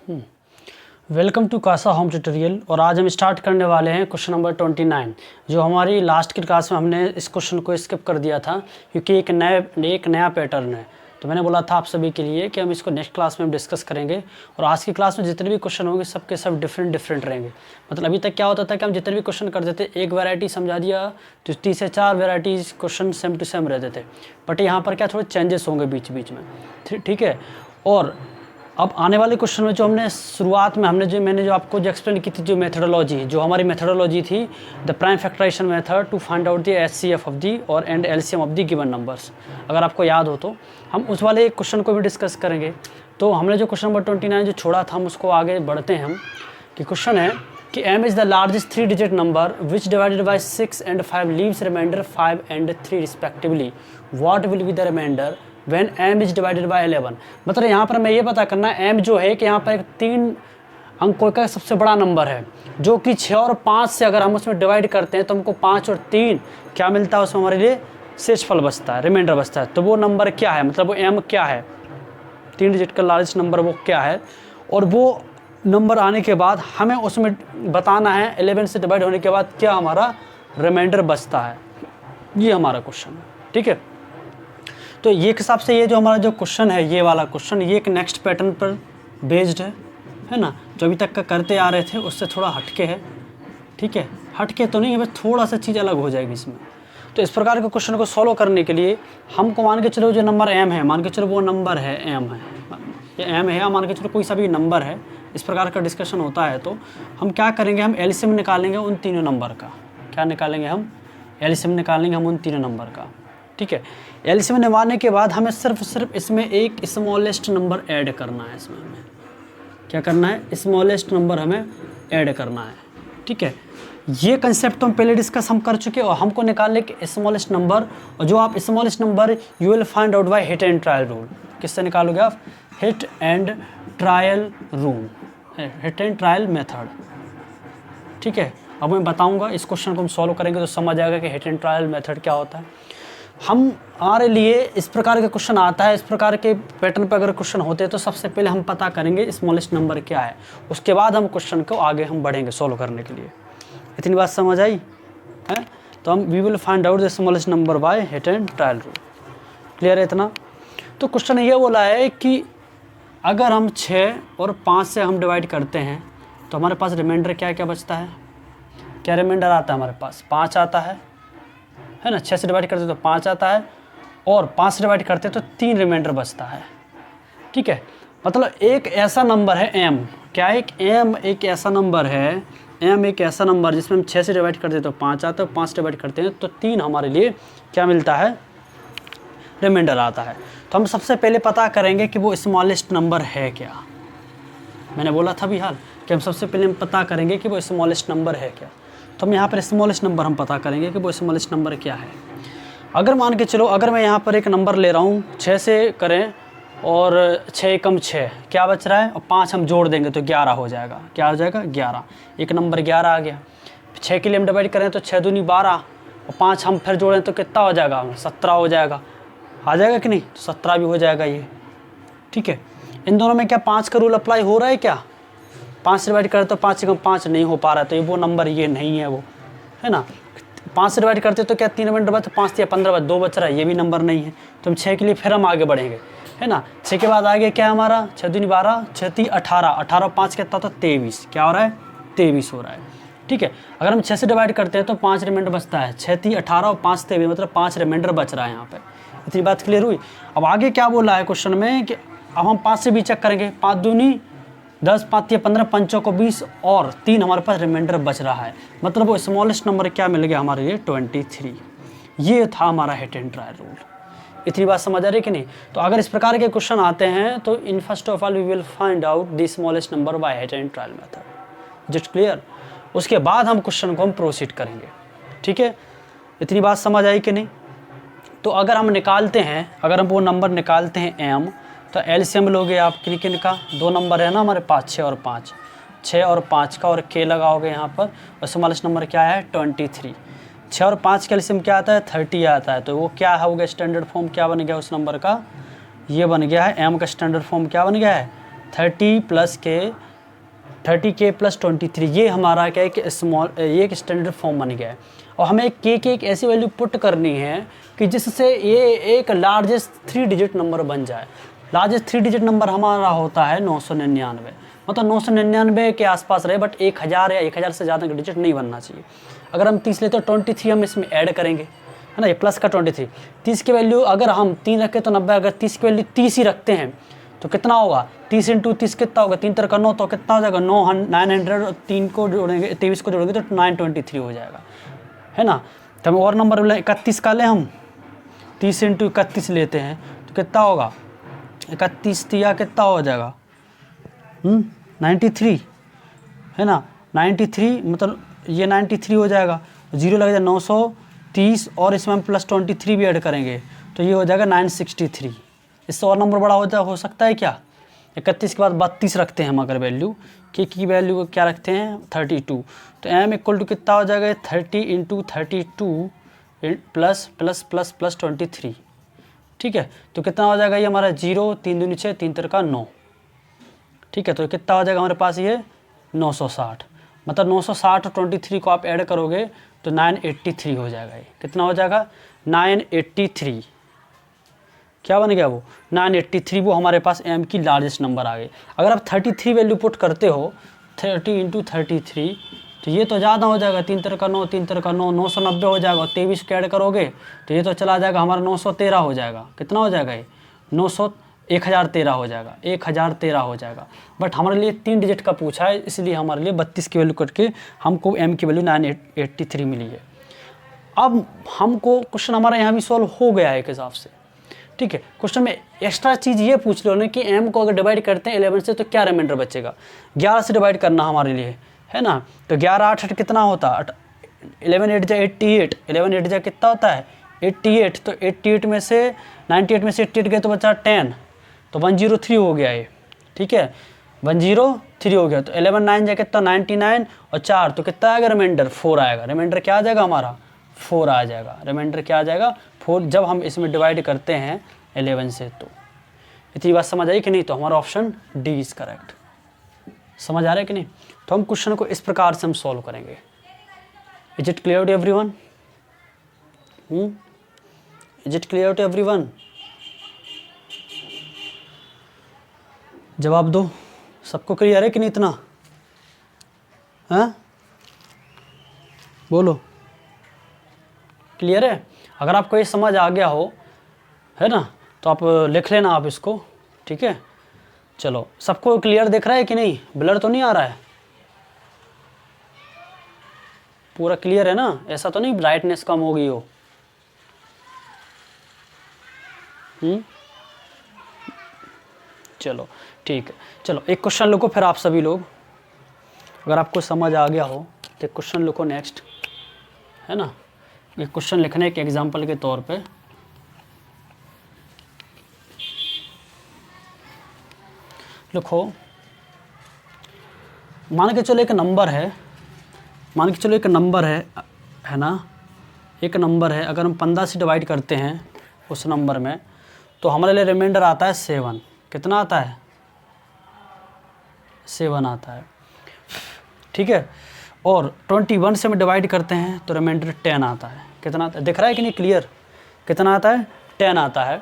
Welcome to Casa Home tutorial. और आज हम स्टार्ट करने वाले हैं क्वेश्चन नंबर 29। जो हमारी लास्ट की क्लास में हमने इस क्वेश्चन को स्किप कर दिया था क्योंकि एक नया पैटर्न है। तो मैंने बोला था आप सभी के लिए कि हम इसको नेक्स्ट क्लास में डिस्कस करेंगे। और आज की क्लास में जितने भी क्वेश्चन होंगे सबके सब डिफरेंट रहेंगे। मतलब अभी तक क्या होता था कि हम जितने भी क्वेश्चन करते थे एक वैरायटी समझा दिया तो 3 से 4 varieties question same to same रहते थे। बट यहाँ पर क्या थोड़े चेंजेस होंगे बीच में, ठीक है। और अब आने वाले क्वेश्चन में जो हमने शुरुआत में मैंने जो आपको एक्सप्लेन की थी, जो मेथडोलॉजी जो हमारी मेथडोलॉजी थी, the prime factorisation method to find out the HCF of the और and LCM of the given numbers, अगर आपको याद हो तो हम उस वाले क्वेश्चन को भी डिस्कस करेंगे। तो हमने जो क्वेश्चन नंबर 29 जो छोड़ा था हम उसको आगे बढ़ते हैं हम कि क्वेश्चन है कि m is the largest 3 digit number which divided by 6 and 5 leaves remainder 5 and 3 respectively, what will be the remainder when m is divided by 11। मतलब यहाँ पर मैं ये पता करना है m जो है कि यहाँ पर एक 3 अंकों का सबसे बड़ा नंबर है जो कि 6 और 5 से अगर हम उसमें डिवाइड करते हैं तो हमको 5 और 3 क्या मिलता है, उसमें हमारे लिए शेषफल बचता है, रिमाइंडर बचता है। तो वो नंबर क्या है, मतलब वो m क्या है, 3 डिजिट का लार्जेस्ट नंबर वो क्या है। और वो नंबर आने के बाद हमें उसमें बताना है 11 से डिवाइड होने के बाद क्या हमारा रिमाइंडर बचता है। ये हमारा क्वेश्चन है, ठीक है। तो ये हिसाब से ये जो हमारा जो क्वेश्चन है, ये वाला क्वेश्चन, ये एक नेक्स्ट पैटर्न पर बेस्ड है ना, जो अभी तक का करते आ रहे थे उससे थोड़ा हटके है, ठीक है। हटके तो नहीं है, बस थोड़ा सा चीज़ अलग हो जाएगी इसमें। तो इस प्रकार के क्वेश्चन को सॉल्व करने के लिए हमको मान के चलो जो नंबर m है, मान के चलो वो नंबर है m है, ये m है, मान के चलो कोई सा भी नंबर है, इस प्रकार का डिस्कशन होता है तो हम क्या करेंगे, हम एलसीएम निकालेंगे उन तीनों नंबर का। क्या निकालेंगे हम, एलसीएम निकालेंगे हम उन तीनों नंबर का, ठीक है। एलसीएम निकालने के बाद हमें सिर्फ इसमें एक स्मॉलेस्ट नंबर ऐड करना है। इसमें हमें क्या करना है, स्मॉलेस्ट नंबर हमें ऐड करना है, ठीक है। ये कंसेप्ट हम पहले डिस्कस हम कर चुके और हमको निकालने के स्मॉलेस्ट नंबर, और जो आप smallest number you will find out by hit and trial rule. किससे निकालोगे आप, hit and trial rule, hit and trial method, ठीक है। अब मैं बताऊंगा, इस क्वेश्चन को हम सॉल्व करेंगे तो समझ आएगा कि हिट एंड ट्रायल मेथड क्या होता है। हमारे लिए इस प्रकार के क्वेश्चन आता है, इस प्रकार के पैटर्न पर अगर क्वेश्चन होते हैं तो सबसे पहले हम पता करेंगे स्मॉलेस्ट नंबर क्या है, उसके बाद हम क्वेश्चन को आगे हम बढ़ेंगे सॉल्व करने के लिए। इतनी बात समझ आई है। तो हम we will find out the smallest number by hit and trial rule. Clear है इतना। तो क्वेश्चन ये बोला है कि अगर हम 6 और 5 से हम डिवाइड करते हैं तो हमारे पास रिमाइंडर क्या क्या बचता है, क्या रिमाइंडर आता है हमारे पास, 5 आता है ना। 6 से डिवाइड करते तो 5 आता है और 5 से डिवाइड करते तो 3 रिमाइंडर बचता है, ठीक है। मतलब एक ऐसा नंबर है m, क्या एक m एक ऐसा नंबर है, m एक ऐसा नंबर जिसमें हम 6 से डिवाइड करते तो 5 आता है, 5 से डिवाइड करते हैं तो 3 हमारे लिए क्या मिलता है, रिमाइंडर आता है। तो हम सबसे पहले पता करेंगे कि वो स्मॉलेस्ट नंबर है क्या। मैंने बोला था भी हाल कि हम सबसे पहले हम पता करेंगे कि वो स्मॉलेस्ट नंबर है क्या। तो हम यहाँ पर स्मॉलेस्ट नंबर हम पता करेंगे कि वो स्मॉलेस्ट नंबर क्या है। अगर मान के चलो, अगर मैं यहाँ पर एक नंबर ले रहा हूँ, 6 से करें और 6 कम 6 क्या बच रहा है, और 5 हम जोड़ देंगे तो 11 हो जाएगा। क्या हो जाएगा, 11। एक नंबर 11 आ गया। 6 के लिए हम डिवाइड करें तो 6 दूनी 12 और 5 हम फिर जोड़ें तो कितना हो जाएगा, 17 हो जाएगा। आ जाएगा कि नहीं, तो 17 भी हो जाएगा ये, ठीक है। इन दोनों में क्या 5 का रूल अप्लाई हो रहा है क्या, 5 से डिवाइड करें तो 5 से कम 5 नहीं हो पा रहा है, तो ये वो नंबर ये नहीं है, वो है ना। 5 से डिवाइड करते तो क्या 3 रिमाइंडर बच, 5 या 15 बच, 2 बच रहा है, ये भी नंबर नहीं है। तो हम 6 के लिए फिर हम आगे बढ़ेंगे, है ना। 6 के बाद आगे क्या हमारा, 6 दूनी 12, 6 3 18, 18 और 5 कितना होता है 23। क्या हो रहा है, 23 हो रहा है, ठीक है। अगर हम 6 से डिवाइड करते हैं तो 5 रिमाइंडर बचता है, 6 3 18 और 5 23, मतलब 5 रिमाइंडर बच रहा है यहाँ पे। इतनी बात क्लियर हुई। अब आगे क्या बोला है क्वेश्चन में कि अब हम 5 से भी चेक करेंगे, 5 दूनी 10, 5 या 15, 5 को 20 और 3 हमारे पास रिमाइंडर बच रहा है। मतलब वो स्मॉलेस्ट नंबर क्या मिल गया हमारे लिए, 23। ये था हमारा हिट एंड ट्रायल रूल। इतनी बात समझ आ रही कि नहीं। तो अगर इस प्रकार के क्वेश्चन आते हैं तो in first of all we will find out the smallest number by hit and trial method. Just clear. उसके बाद हम क्वेश्चन को हम प्रोसीड करेंगे, ठीक है। इतनी बात समझ आई कि नहीं। तो अगर हम निकालते हैं, अगर हम वो नंबर निकालते हैं m, तो एलसीएम लोगे आप किन का, 2 नंबर है ना हमारे पास, 6 और 5, 6 और 5 का, और k लगाओगे यहाँ पर, और स्मॉलेस्ट नंबर क्या है 23। 6 और 5 का एलसीएम क्या आता है 30 आता है। तो वो क्या होगा, स्टैंडर्ड फॉर्म क्या बन गया उस नंबर का, ये बन गया है m का स्टैंडर्ड फॉर्म क्या बन गया है 30 प्लस के 30k प्लस 23, ये हमारा क्या है कि ये एक स्टैंडर्ड फॉर्म बन गया है। और हमें k की एक ऐसी वैल्यू पुट करनी है कि जिससे ये एक लार्जेस्ट 3 डिजिट नंबर बन जाए। लार्जेस्ट 3 डिजिट नंबर हमारा होता है 999, मतलब 999 के आसपास रहे, बट 1000 या 1000 से ज़्यादा का डिजिट नहीं बनना चाहिए। अगर हम 30 लेते तो 23 हम इसमें ऐड करेंगे, है ना, ये प्लस का 23। 30 की वैल्यू अगर हम 3 रखें तो 90, अगर 30 की वैल्यू 30 ही रखते हैं तो कितना होगा, 30 × 30 कितना होगा, 3 3 9, तो कितना हो जाएगा 900, 3 को जोड़ेंगे 23 को जोड़ेंगे तो 923 हो जाएगा, है ना। तो हम और नंबर 31 का लें, हम 30 × 31 लेते हैं तो कितना होगा, 31 तिया कितना हो जाएगा 93, है ना। 93 मतलब ये 93 हो जाएगा, 0 लगेगा 930, और इसमें हम प्लस 23 भी ऐड करेंगे तो ये हो जाएगा 963। इससे और नंबर बड़ा हो सकता है क्या। 31 के बाद 32 रखते हैं हम, अगर वैल्यू की वैल्यू को क्या रखते हैं 32, तो m इक्वल टू कितना हो जाएगा 30 × 32 प्लस प्लस प्लस प्लस 23, ठीक है। तो कितना हो जाएगा ये हमारा 0, 3 दूनी 6, 3 3 का 9, ठीक है। तो कितना हो जाएगा हमारे पास ये 960, मतलब 960 और 23 को आप ऐड करोगे तो 983 हो जाएगा। ये कितना हो जाएगा 983, क्या बन गया वो 983, वो हमारे पास m की लार्जेस्ट नंबर आ गई। अगर आप 33 वैल्यू पुट करते हो 30 × 33 तो ये तो ज़्यादा हो जाएगा, 3 3 का 9, 3 3 का 9, 990 हो जाएगा, और 23 को ऐड करोगे तो ये तो चला जाएगा हमारा 913 हो जाएगा। कितना हो जाएगा ये 1013 हो जाएगा, 1013 हो जाएगा। बट हमारे लिए 3 डिजिट का पूछा है, इसलिए हमारे लिए 32 की वैल्यू करके हमको m की वैल्यू 983 मिली है। अब हमको क्वेश्चन हमारा यहाँ भी सॉल्व हो गया है एक हिसाब से, ठीक है। क्वेश्चन में एक्स्ट्रा चीज़ ये पूछ लो ना कि m को अगर डिवाइड करते हैं 11 से तो क्या रिमाइंडर बचेगा। 11 से डिवाइड करना हमारे लिए, है ना। तो 11 8 8 कितना होता है, 11 8 जा 88, 11 8 जा कितना होता है 88, तो 88 में से 98 में से 88 गए तो बचा 10, तो 103 हो गया ये, ठीक है, 103 हो गया। तो 11 9 जा कितना 99, और 4 तो कितना आएगा रिमाइंडर 4 आएगा। रिमाइंडर क्या आ जाएगा हमारा 4 आ जाएगा। रिमाइंडर क्या आ जाएगा 4, जब हम इसमें डिवाइड करते हैं 11 से। तो इतनी बात समझ आई कि नहीं, तो हमारा ऑप्शन डी इज़ करेक्ट। समझ आ रहा है कि नहीं। तो हम क्वेश्चन को इस प्रकार से हम सॉल्व करेंगे। Is it clear to everyone? Is it clear to everyone? जवाब दो, सबको क्लियर है कि नहीं इतना, हाँ बोलो क्लियर है। अगर आपको ये समझ आ गया हो, है ना, तो आप लिख लेना आप इसको, ठीक है। चलो सबको क्लियर दिख रहा है कि नहीं, ब्लर तो नहीं आ रहा है, पूरा क्लियर है ना, ऐसा तो नहीं ब्राइटनेस कम हो गई हो। चलो ठीक है। चलो एक क्वेश्चन लिखो फिर आप सभी लोग, अगर आपको समझ आ गया हो तो क्वेश्चन लिखो नेक्स्ट, है ना। एक क्वेश्चन लिखने के एग्जांपल के तौर पे लिखो, मान के चलो एक नंबर है, मान के चलो एक नंबर है ना, एक नंबर है, अगर हम 15 से डिवाइड करते हैं उस नंबर में तो हमारे लिए रिमाइंडर आता है 7। कितना आता है 7 आता है, ठीक है। और 21 से हम डिवाइड करते हैं तो रिमाइंडर 10 आता है। कितना आता है दिख रहा है कि नहीं क्लियर, कितना आता है 10 आता है।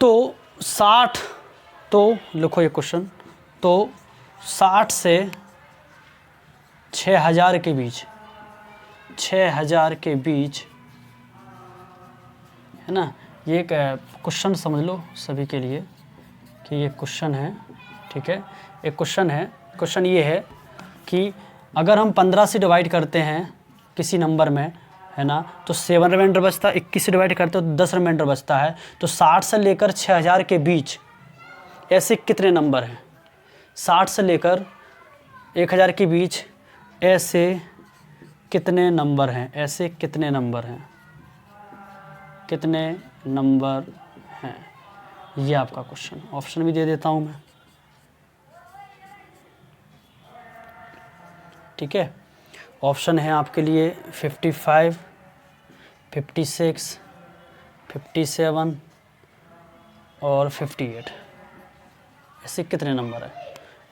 तो 60, तो लिखो ये क्वेश्चन, तो 60 से 6000 के बीच, 6000 के बीच, है ना, ये एक क्वेश्चन समझ लो सभी के लिए कि ये क्वेश्चन है, ठीक है। एक क्वेश्चन है, क्वेश्चन ये है कि अगर हम 15 से डिवाइड करते हैं किसी नंबर में, है ना, तो 7 रिमाइंडर बचता है। 21 से डिवाइड करते हो तो 10 रिमाइंडर बचता है। तो 60 से लेकर 6000 के बीच ऐसे कितने नंबर हैं, 60 से लेकर 1000 के बीच ऐसे कितने नंबर हैं, ऐसे कितने नंबर हैं, कितने नंबर हैं, ये आपका क्वेश्चन। ऑप्शन भी दे देता हूँ मैं, ठीक है। ऑप्शन है आपके लिए 55, 56, 57 और 58। ऐसे कितने नंबर है।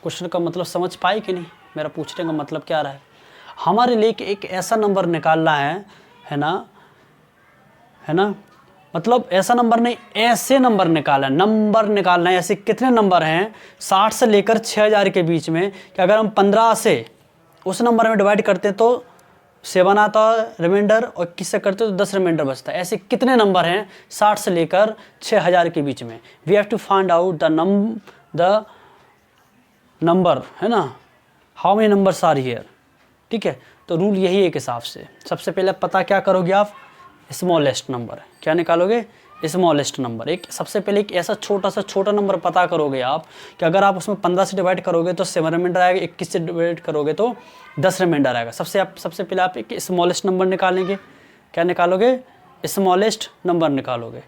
क्वेश्चन का मतलब समझ पाए कि नहीं, मेरा पूछने का मतलब क्या रहा है। हमारे लिए एक ऐसा नंबर निकालना है ना, मतलब ऐसा नंबर नहीं, ऐसे नंबर निकालना है। ऐसे कितने नंबर हैं 60 से लेकर 6000 के बीच में कि अगर हम 15 से उस नंबर में डिवाइड करते तो 7 आता रिमाइंडर, और 21 से करते तो 10 रिमाइंडर बचता है। ऐसे कितने नंबर हैं 60 से लेकर 6000 के बीच में। We have to find out the number, है ना, how many numbers are here. ठीक है, तो रूल यही है। एक हिसाब से सबसे पहले पता क्या करोगे आप, स्मॉलेस्ट नंबर। क्या निकालोगे, स्मॉलेस्ट नंबर। एक सबसे पहले एक ऐसा छोटा नंबर पता करोगे आप कि अगर आप उसमें 15 से डिवाइड करोगे तो 7 रिमाइंडर आएगा, 21 से डिवाइड करोगे तो 10 रिमाइंडर आएगा। सबसे पहले आप एक स्मॉलेस्ट नंबर निकालेंगे। क्या निकालोगे, स्मॉलेस्ट नंबर निकालोगे।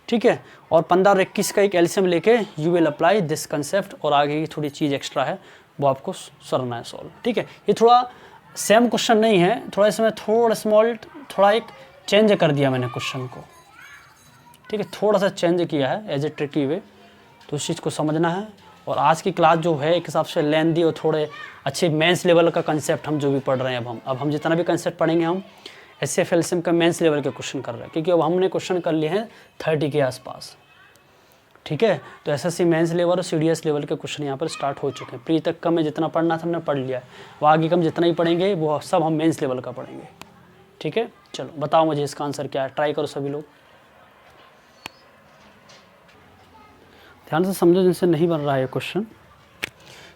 ठीक है, और 15 और 21 का एक एलसीएम लेके you will apply this concept, और आगे की थोड़ी चीज़ एक्स्ट्रा है वो आपको करना है सॉल्व। ठीक है, ये थोड़ा सेम क्वेश्चन नहीं है, थोड़ा इसमें थोड़ा एक चेंज कर दिया मैंने क्वेश्चन को। ठीक है, थोड़ा सा चेंज किया है एज ए ट्रिकी वे, तो उस चीज़ को समझना है। और आज की क्लास जो है एक हिसाब से लेंदी और थोड़े अच्छे मेंस लेवल का कंसेप्ट हम जो भी पढ़ रहे हैं, अब हम जितना भी कंसेप्ट पढ़ेंगे हम एचसीएफ एलसीएम का मेंस लेवल के क्वेश्चन कर रहे हैं, क्योंकि अब हमने क्वेश्चन कर लिए हैं 30 के आसपास। ठीक है, तो एसएससी मेंस लेवल और सीडीएस लेवल के क्वेश्चन यहाँ पर स्टार्ट हो चुके हैं। प्री तक का में जितना पढ़ना था हमने पढ़ लिया है, वो आगे हम जितना ही पढ़ेंगे वो सब हम मेंस लेवल का पढ़ेंगे। ठीक है, चलो बताओ मुझे इसका आंसर क्या है, ट्राई करो सभी लोग, ध्यान से समझो जिनसे नहीं बन रहा है क्वेश्चन।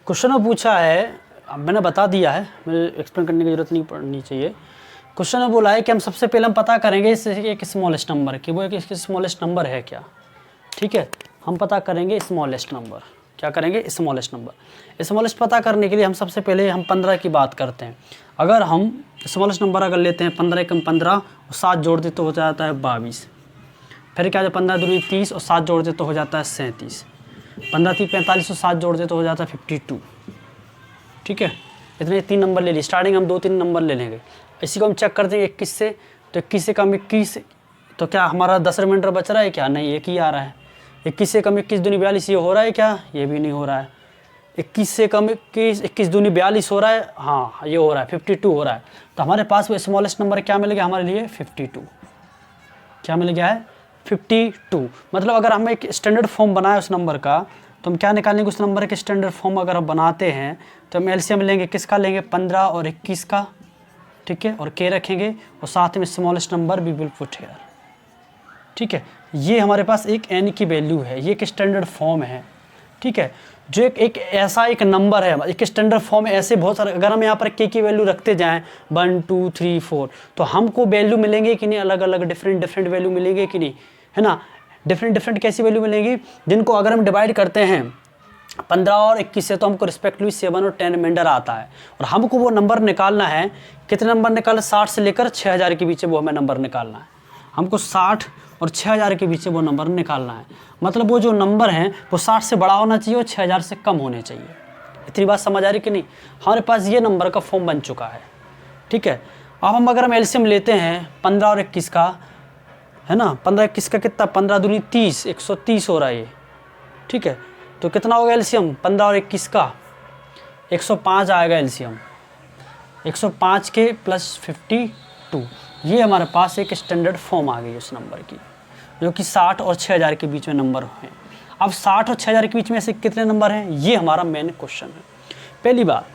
क्वेश्चन में पूछा है, अब मैंने बता दिया है, मुझे एक्सप्लेन करने की जरूरत नहीं पड़नी चाहिए। क्वेश्चन में बोला है कि हम सबसे पहले हम पता करेंगे इससे एक स्मॉलेस्ट नंबर कि वो एक स्मॉलेस्ट नंबर है क्या। ठीक है, हम पता करेंगे स्मॉलेस्ट नंबर। क्या करेंगे, स्मॉलेस्ट नंबर। स्मॉलेस्ट पता करने के लिए हम सबसे पहले हम 15 की बात करते हैं। अगर हम स्मॉलेस्ट नंबर अगर लेते हैं 15 कम 15 और 7 जोड़ दे तो हो जाता है 22। फिर क्या, 15 दूनी 30 और 7 जोड़ दे तो हो जाता है 37। 15 3 45 और 7 जोड़ दे तो हो जाता है 52। ठीक है, इतने 3 नंबर ले लिए। स्टार्टिंग हम 2-3 नंबर ले लेंगे। इसी को हम चेक कर देंगे 21 से, तो 21 से कम 21, तो क्या हमारा 10 रिमाइंडर बच रहा है क्या, नहीं, एक ही आ रहा है। 21 से कम 21 दूनी 42, ये हो रहा है क्या, ये भी नहीं हो रहा है। 21 से कम 21 दूनी 42 हो रहा है, हाँ ये हो रहा है, 52 हो रहा है। तो हमारे पास वो स्मॉलेस्ट नंबर क्या मिल गया हमारे लिए, 52। क्या मिल गया है, 52। मतलब अगर हम एक स्टैंडर्ड फॉर्म बनाए उस नंबर का, तो हम क्या निकालेंगे, उस नंबर के स्टैंडर्ड फॉर्म अगर हम बनाते हैं तो हम एलसीएम लेंगे, किसका लेंगे, 15 और 21 का। ठीक है, और के रखेंगे और साथ में smallest number we will put here. ठीक है, ये हमारे पास एक एन की वैल्यू है, ये एक स्टैंडर्ड फॉर्म है। ठीक है, जो एक ऐसा एक नंबर है, एक स्टैंडर्ड फॉर्म है। ऐसे बहुत सारे, अगर हम यहाँ पर के की वैल्यू रखते जाएं 1 2 3 4, तो हमको वैल्यू मिलेंगे कि नहीं, अलग अलग डिफरेंट वैल्यू मिलेंगे कि नहीं, है ना। डिफरेंट कैसी वैल्यू मिलेंगी, जिनको अगर हम डिवाइड करते हैं 15 और 21 से तो हमको रिस्पेक्टिवली 7 और 10 रिमाइंडर आता है। और हमको वो नंबर निकालना है, कितने नंबर निकालना, 60 से लेकर 6000 के बीच वो हमें नंबर निकालना है। हमको 60 और 6000 के बीच वो नंबर निकालना है। मतलब वो जो नंबर हैं वो 60 से बड़ा होना चाहिए और 6000 से कम होने चाहिए। इतनी बात समझ आ रही कि नहीं। हमारे पास ये नंबर का फॉर्म बन चुका है। ठीक है, अब अगर हम एलसीएम लेते हैं 15 और 21 का, है ना, 15 21 का कितना, 15 दूनी 30, 130 हो रहा है ये। ठीक है, तो कितना होगा एलसीएम 15 और 21 का, 105 आएगा एलसीएम। 105 के प्लस 52, ये हमारे पास एक स्टैंडर्ड फॉर्म आ गई उस नंबर की, जो कि 60 और 6000 के बीच में नंबर हैं। अब 60 और 6000 के बीच में ऐसे कितने नंबर हैं, ये हमारा मेन क्वेश्चन है। पहली बात,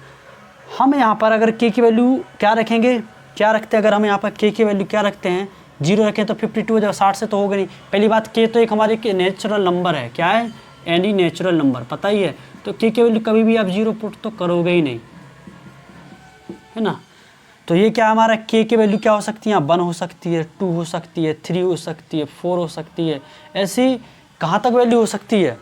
हम यहाँ पर अगर के की वैल्यू क्या रखेंगे, क्या रखते हैं, अगर हम यहाँ पर के की वैल्यू क्या रखते हैं, 0 रखें तो 52 हो जाएगा, 60 से तो होगा नहीं। पहली बात, के तो एक हमारे नेचुरल नंबर है, क्या है, एनी नेचुरल नंबर, पता ही है। तो के की वैल्यू कभी भी आप 0 पुट तो करोगे ही नहीं, है ना। तो ये क्या हमारा के की वैल्यू क्या हो सकती है, 1 हो सकती है, 2 हो सकती है, 3 हो सकती है, 4 हो सकती है। ऐसी कहाँ तक वैल्यू हो सकती है,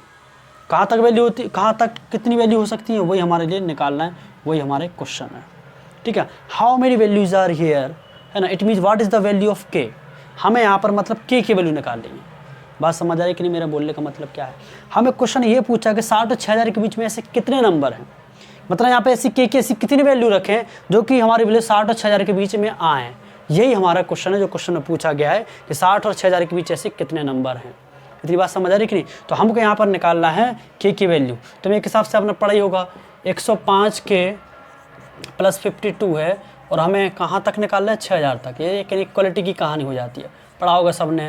कहाँ तक वैल्यू होती, कहाँ तक कितनी वैल्यू हो सकती है, वही हमारे लिए निकालना है, वही हमारे क्वेश्चन है। ठीक है, how many values are here, है ना, it means what is the value of K. हमें यहाँ पर मतलब के की वैल्यू निकालनी है। बात समझ आ रही कि नहीं, मेरा बोलने का मतलब क्या है। हमें क्वेश्चन ये पूछा कि 60 और 6000 के बीच में ऐसे कितने नंबर हैं, मतलब यहाँ पे ऐसी के की ऐसी कितनी वैल्यू रखें जो कि हमारी वैल्यू 60 और 6000 के बीच में आए। यही हमारा क्वेश्चन है, जो क्वेश्चन में पूछा गया है कि 60 और 6000 के बीच ऐसे कितने नंबर हैं, इतनी बात समझ आ रही कि नहीं। तो हमको यहाँ पर निकालना है के की वैल्यू। तो मेरे हिसाब से आपने पढ़ा ही होगा 105 के प्लस 52 है और हमें कहाँ तक निकालना है 6000 तक। ये एक इक्वलिटी की कहानी हो जाती है, पढ़ा होगा सबने,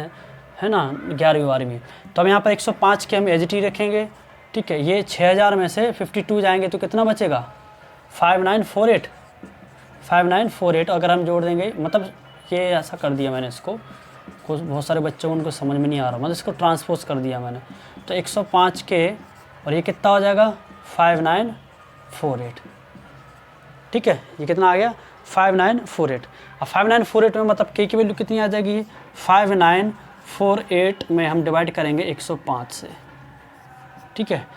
है ना 11वीं 12वीं। तो हम यहाँ पर 105 के हम एज टी रखेंगे, ठीक है। ये 6000 में से 52 जाएंगे तो कितना बचेगा 5948। 5948 अगर हम जोड़ देंगे, मतलब ये ऐसा कर दिया मैंने इसको, कुछ बहुत सारे बच्चों को उनको समझ में नहीं आ रहा, मतलब इसको ट्रांसपोज कर दिया मैंने। तो 105 के और ये कितना हो जाएगा 5948, ठीक है। ये कितना आ गया 5948। अब 5948 में मतलब के की वैल्यू कितनी आ जाएगी 5948 में हम डिवाइड करेंगे 105 से, ठीक है।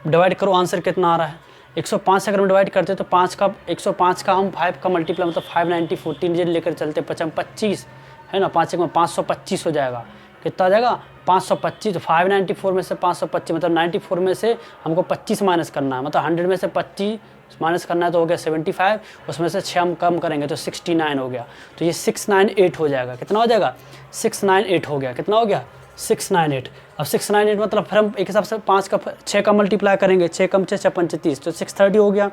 डिवाइड करो, आंसर कितना आ रहा है 105 से अगर हम डिवाइड करते हैं तो 5 का 105 का हम 5 का मल्टीप्लाई मतलब 590 14 लेकर चलते 25 है ना, 5 में 525 हो जाएगा। कितना आ जाएगा 525। तो 594 में से 525 मतलब 94 में से हमको 25 माइनस करना है, मतलब 100 में से 25 माइनस करना है तो हो गया 75, उसमें से 6 हम कम करेंगे तो 69 हो गया। तो ये 698 हो जाएगा। कितना हो जाएगा 698 हो गया। कितना हो गया 698। अब 698 मतलब फिर हम एक हिसाब से 5 का 6 का मल्टीप्लाई करेंगे, 6 कम 6 35 तो 630 हो गया।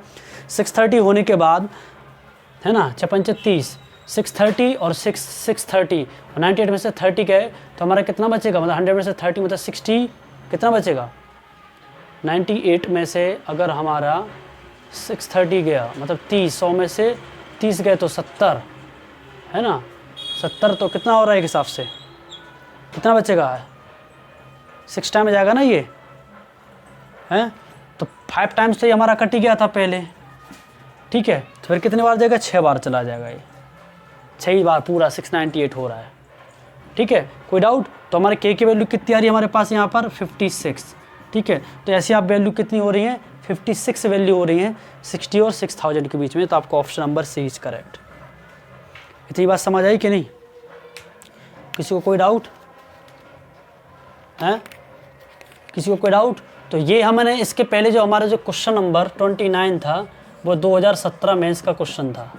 630 होने के बाद है ना 35 630 और 630 और 98 में से 30 गए तो हमारा कितना बचेगा, मतलब 100 में से 30 मतलब 60 कितना बचेगा 98 में से अगर हमारा 630 गया मतलब 30, 100 में से 30 गए तो 70 है ना, 70 तो कितना हो रहा है एक हिसाब से कितना बचेगा 6 टाइम में जाएगा ना ये है, तो 5 टाइम्स तो ये हमारा कट ही गया था पहले, ठीक है। तो फिर कितने बार जाएगा 6 बार चला जाएगा, ये 6 बार पूरा 698 हो रहा है, ठीक है। कोई डाउट। तो हमारे के की वैल्यू कितनी आ रही है हमारे पास यहाँ पर 56, ठीक है। तो ऐसी आप वैल्यू कितनी हो रही है 56 वैल्यू हो रही है 60 और 6000 के बीच में। तो आपका option number C is correct. इतनी बात समझ आई कि नहीं, किसी को कोई डाउट है, किसी को कोई डाउट। तो ये हमने इसके पहले जो हमारा जो क्वेश्चन नंबर 29 था वो 2017 मेंस का क्वेश्चन था,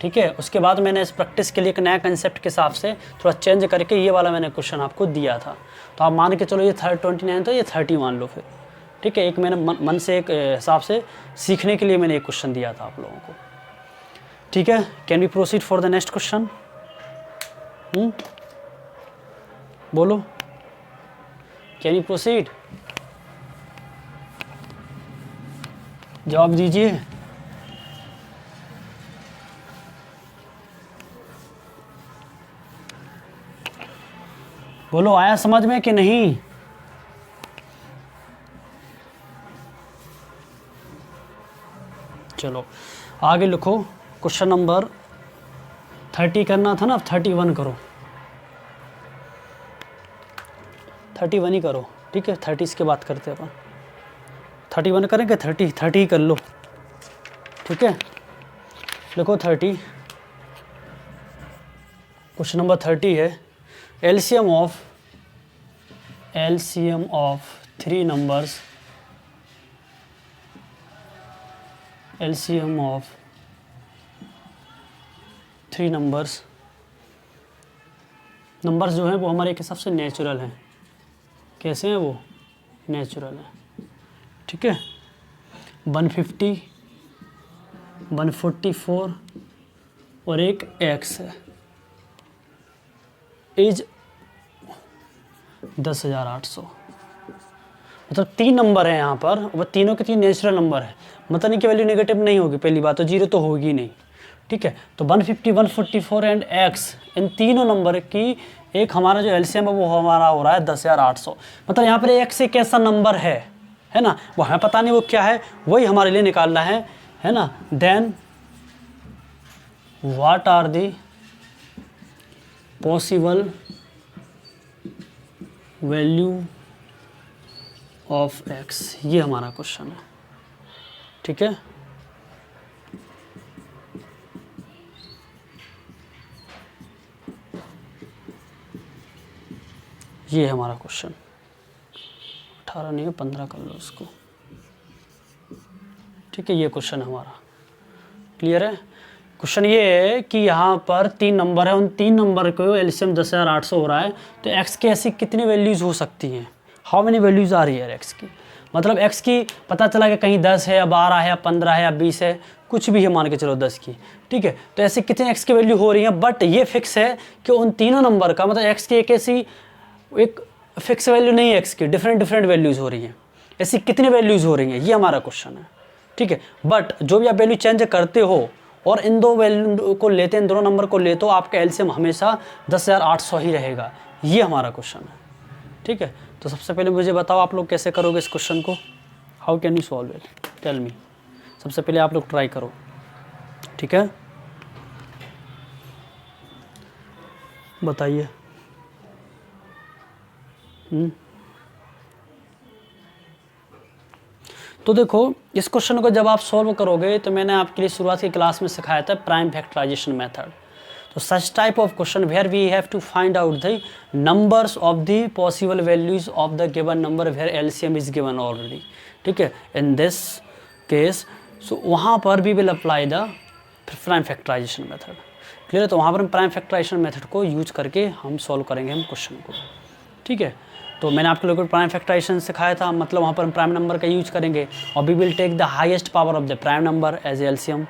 ठीक है। उसके बाद मैंने इस प्रैक्टिस के लिए एक नया कंसेप्ट के हिसाब से थोड़ा चेंज करके ये वाला मैंने क्वेश्चन आपको दिया था। तो आप मान के चलो ये 29 तो ये 30 मान लो फिर, ठीक है। एक मैंने मन से एक हिसाब से सीखने के लिए मैंने एक क्वेश्चन दिया था आप लोगों को, ठीक है। Can we proceed for the next question, बोलो कैन वी प्रोसीड, जवाब दीजिए। बोलो आया समझ में कि नहीं। चलो आगे लिखो, क्वेश्चन नंबर 30 करना था ना, अब 31 करो, 31 ही करो, ठीक है। 30 की बात करते हैं अपन, 31 करेंगे, 30 ही कर लो, ठीक है। लिखो 30, क्वेश्चन नंबर 30 है LCM of 3 numbers, LCM of 3 numbers, numbers जो हैं वो हमारे एक हिसाब से नेचुरल हैं। कैसे हैं वो नेचुरल हैं, ठीक है। 150 144 और एक x है, एज 10,800। मतलब 3 नंबर है यहाँ पर, वो तीनों के 3 नेचुरल नंबर है, मतलब नहीं कि वैल्यू नेगेटिव नहीं होगी, पहली बात तो 0 तो होगी नहीं, ठीक है। तो 150 144 एंड x, इन तीनों नंबर की एक हमारा जो एलसीएम है वो हमारा हो रहा है 10,800। मतलब यहाँ पर x एक ऐसा नंबर है ना, वो हमें पता नहीं वो क्या है, वही हमारे लिए निकालना है ना। Then what are the possible value of x, ये हमारा क्वेश्चन है, ठीक है। ये है हमारा क्वेश्चन, 18 नहीं है 15 कर लो इसको, ठीक है। ये क्वेश्चन हमारा क्लियर है। क्वेश्चन ये है कि यहाँ पर 3 नंबर है, उन 3 नंबर को एलसीएम 10,800 हो रहा है, तो x की ऐसी कितनी वैल्यूज़ हो सकती हैं, हाउ मेनी वैल्यूज़ आ रही है x की, मतलब x की पता चला कि कहीं 10 है या 12 है या 15 है या 20 है, कुछ भी है, मान के चलो 10 की, ठीक है। तो ऐसी कितनी x की वैल्यू हो रही है, बट ये फिक्स है कि उन तीनों नंबर का मतलब x की एक फिक्स वैल्यू नहीं है, x की डिफरेंट वैल्यूज़ हो रही हैं, ऐसी कितनी वैल्यूज़ हो रही हैं, ये हमारा क्वेश्चन है, ठीक है। बट जो भी आप वैल्यू चेंज करते हो और इन दो वैल्यू को लेते हैं, इन दोनों नंबर को लेते हो, आपका एलसीएम हमेशा 10,800 ही रहेगा, ये हमारा क्वेश्चन है, ठीक है। तो सबसे पहले मुझे बताओ आप लोग कैसे करोगे इस क्वेश्चन को, how can you solve it, tell me. सबसे पहले आप लोग ट्राई करो, ठीक है, बताइए। तो देखो इस क्वेश्चन को जब आप सॉल्व करोगे तो मैंने आपके लिए शुरुआत की क्लास में सिखाया था प्राइम फैक्टराइजेशन मेथड। तो such type of question where we have to find out the numbers of the possible values of the given number where LCM is given already, ठीक है। इन दिस केस सो वहाँ पर we will apply the prime factorisation method, clear है। तो वहाँ पर हम prime factorisation method को यूज करके हम सॉल्व करेंगे हम क्वेश्चन को, ठीक है। तो मैंने आपके लोगों को प्राइम फैक्टराइजेशन सिखाया था, मतलब वहाँ पर हम प्राइम नंबर का यूज करेंगे और we will take the highest power of the prime number as LCM,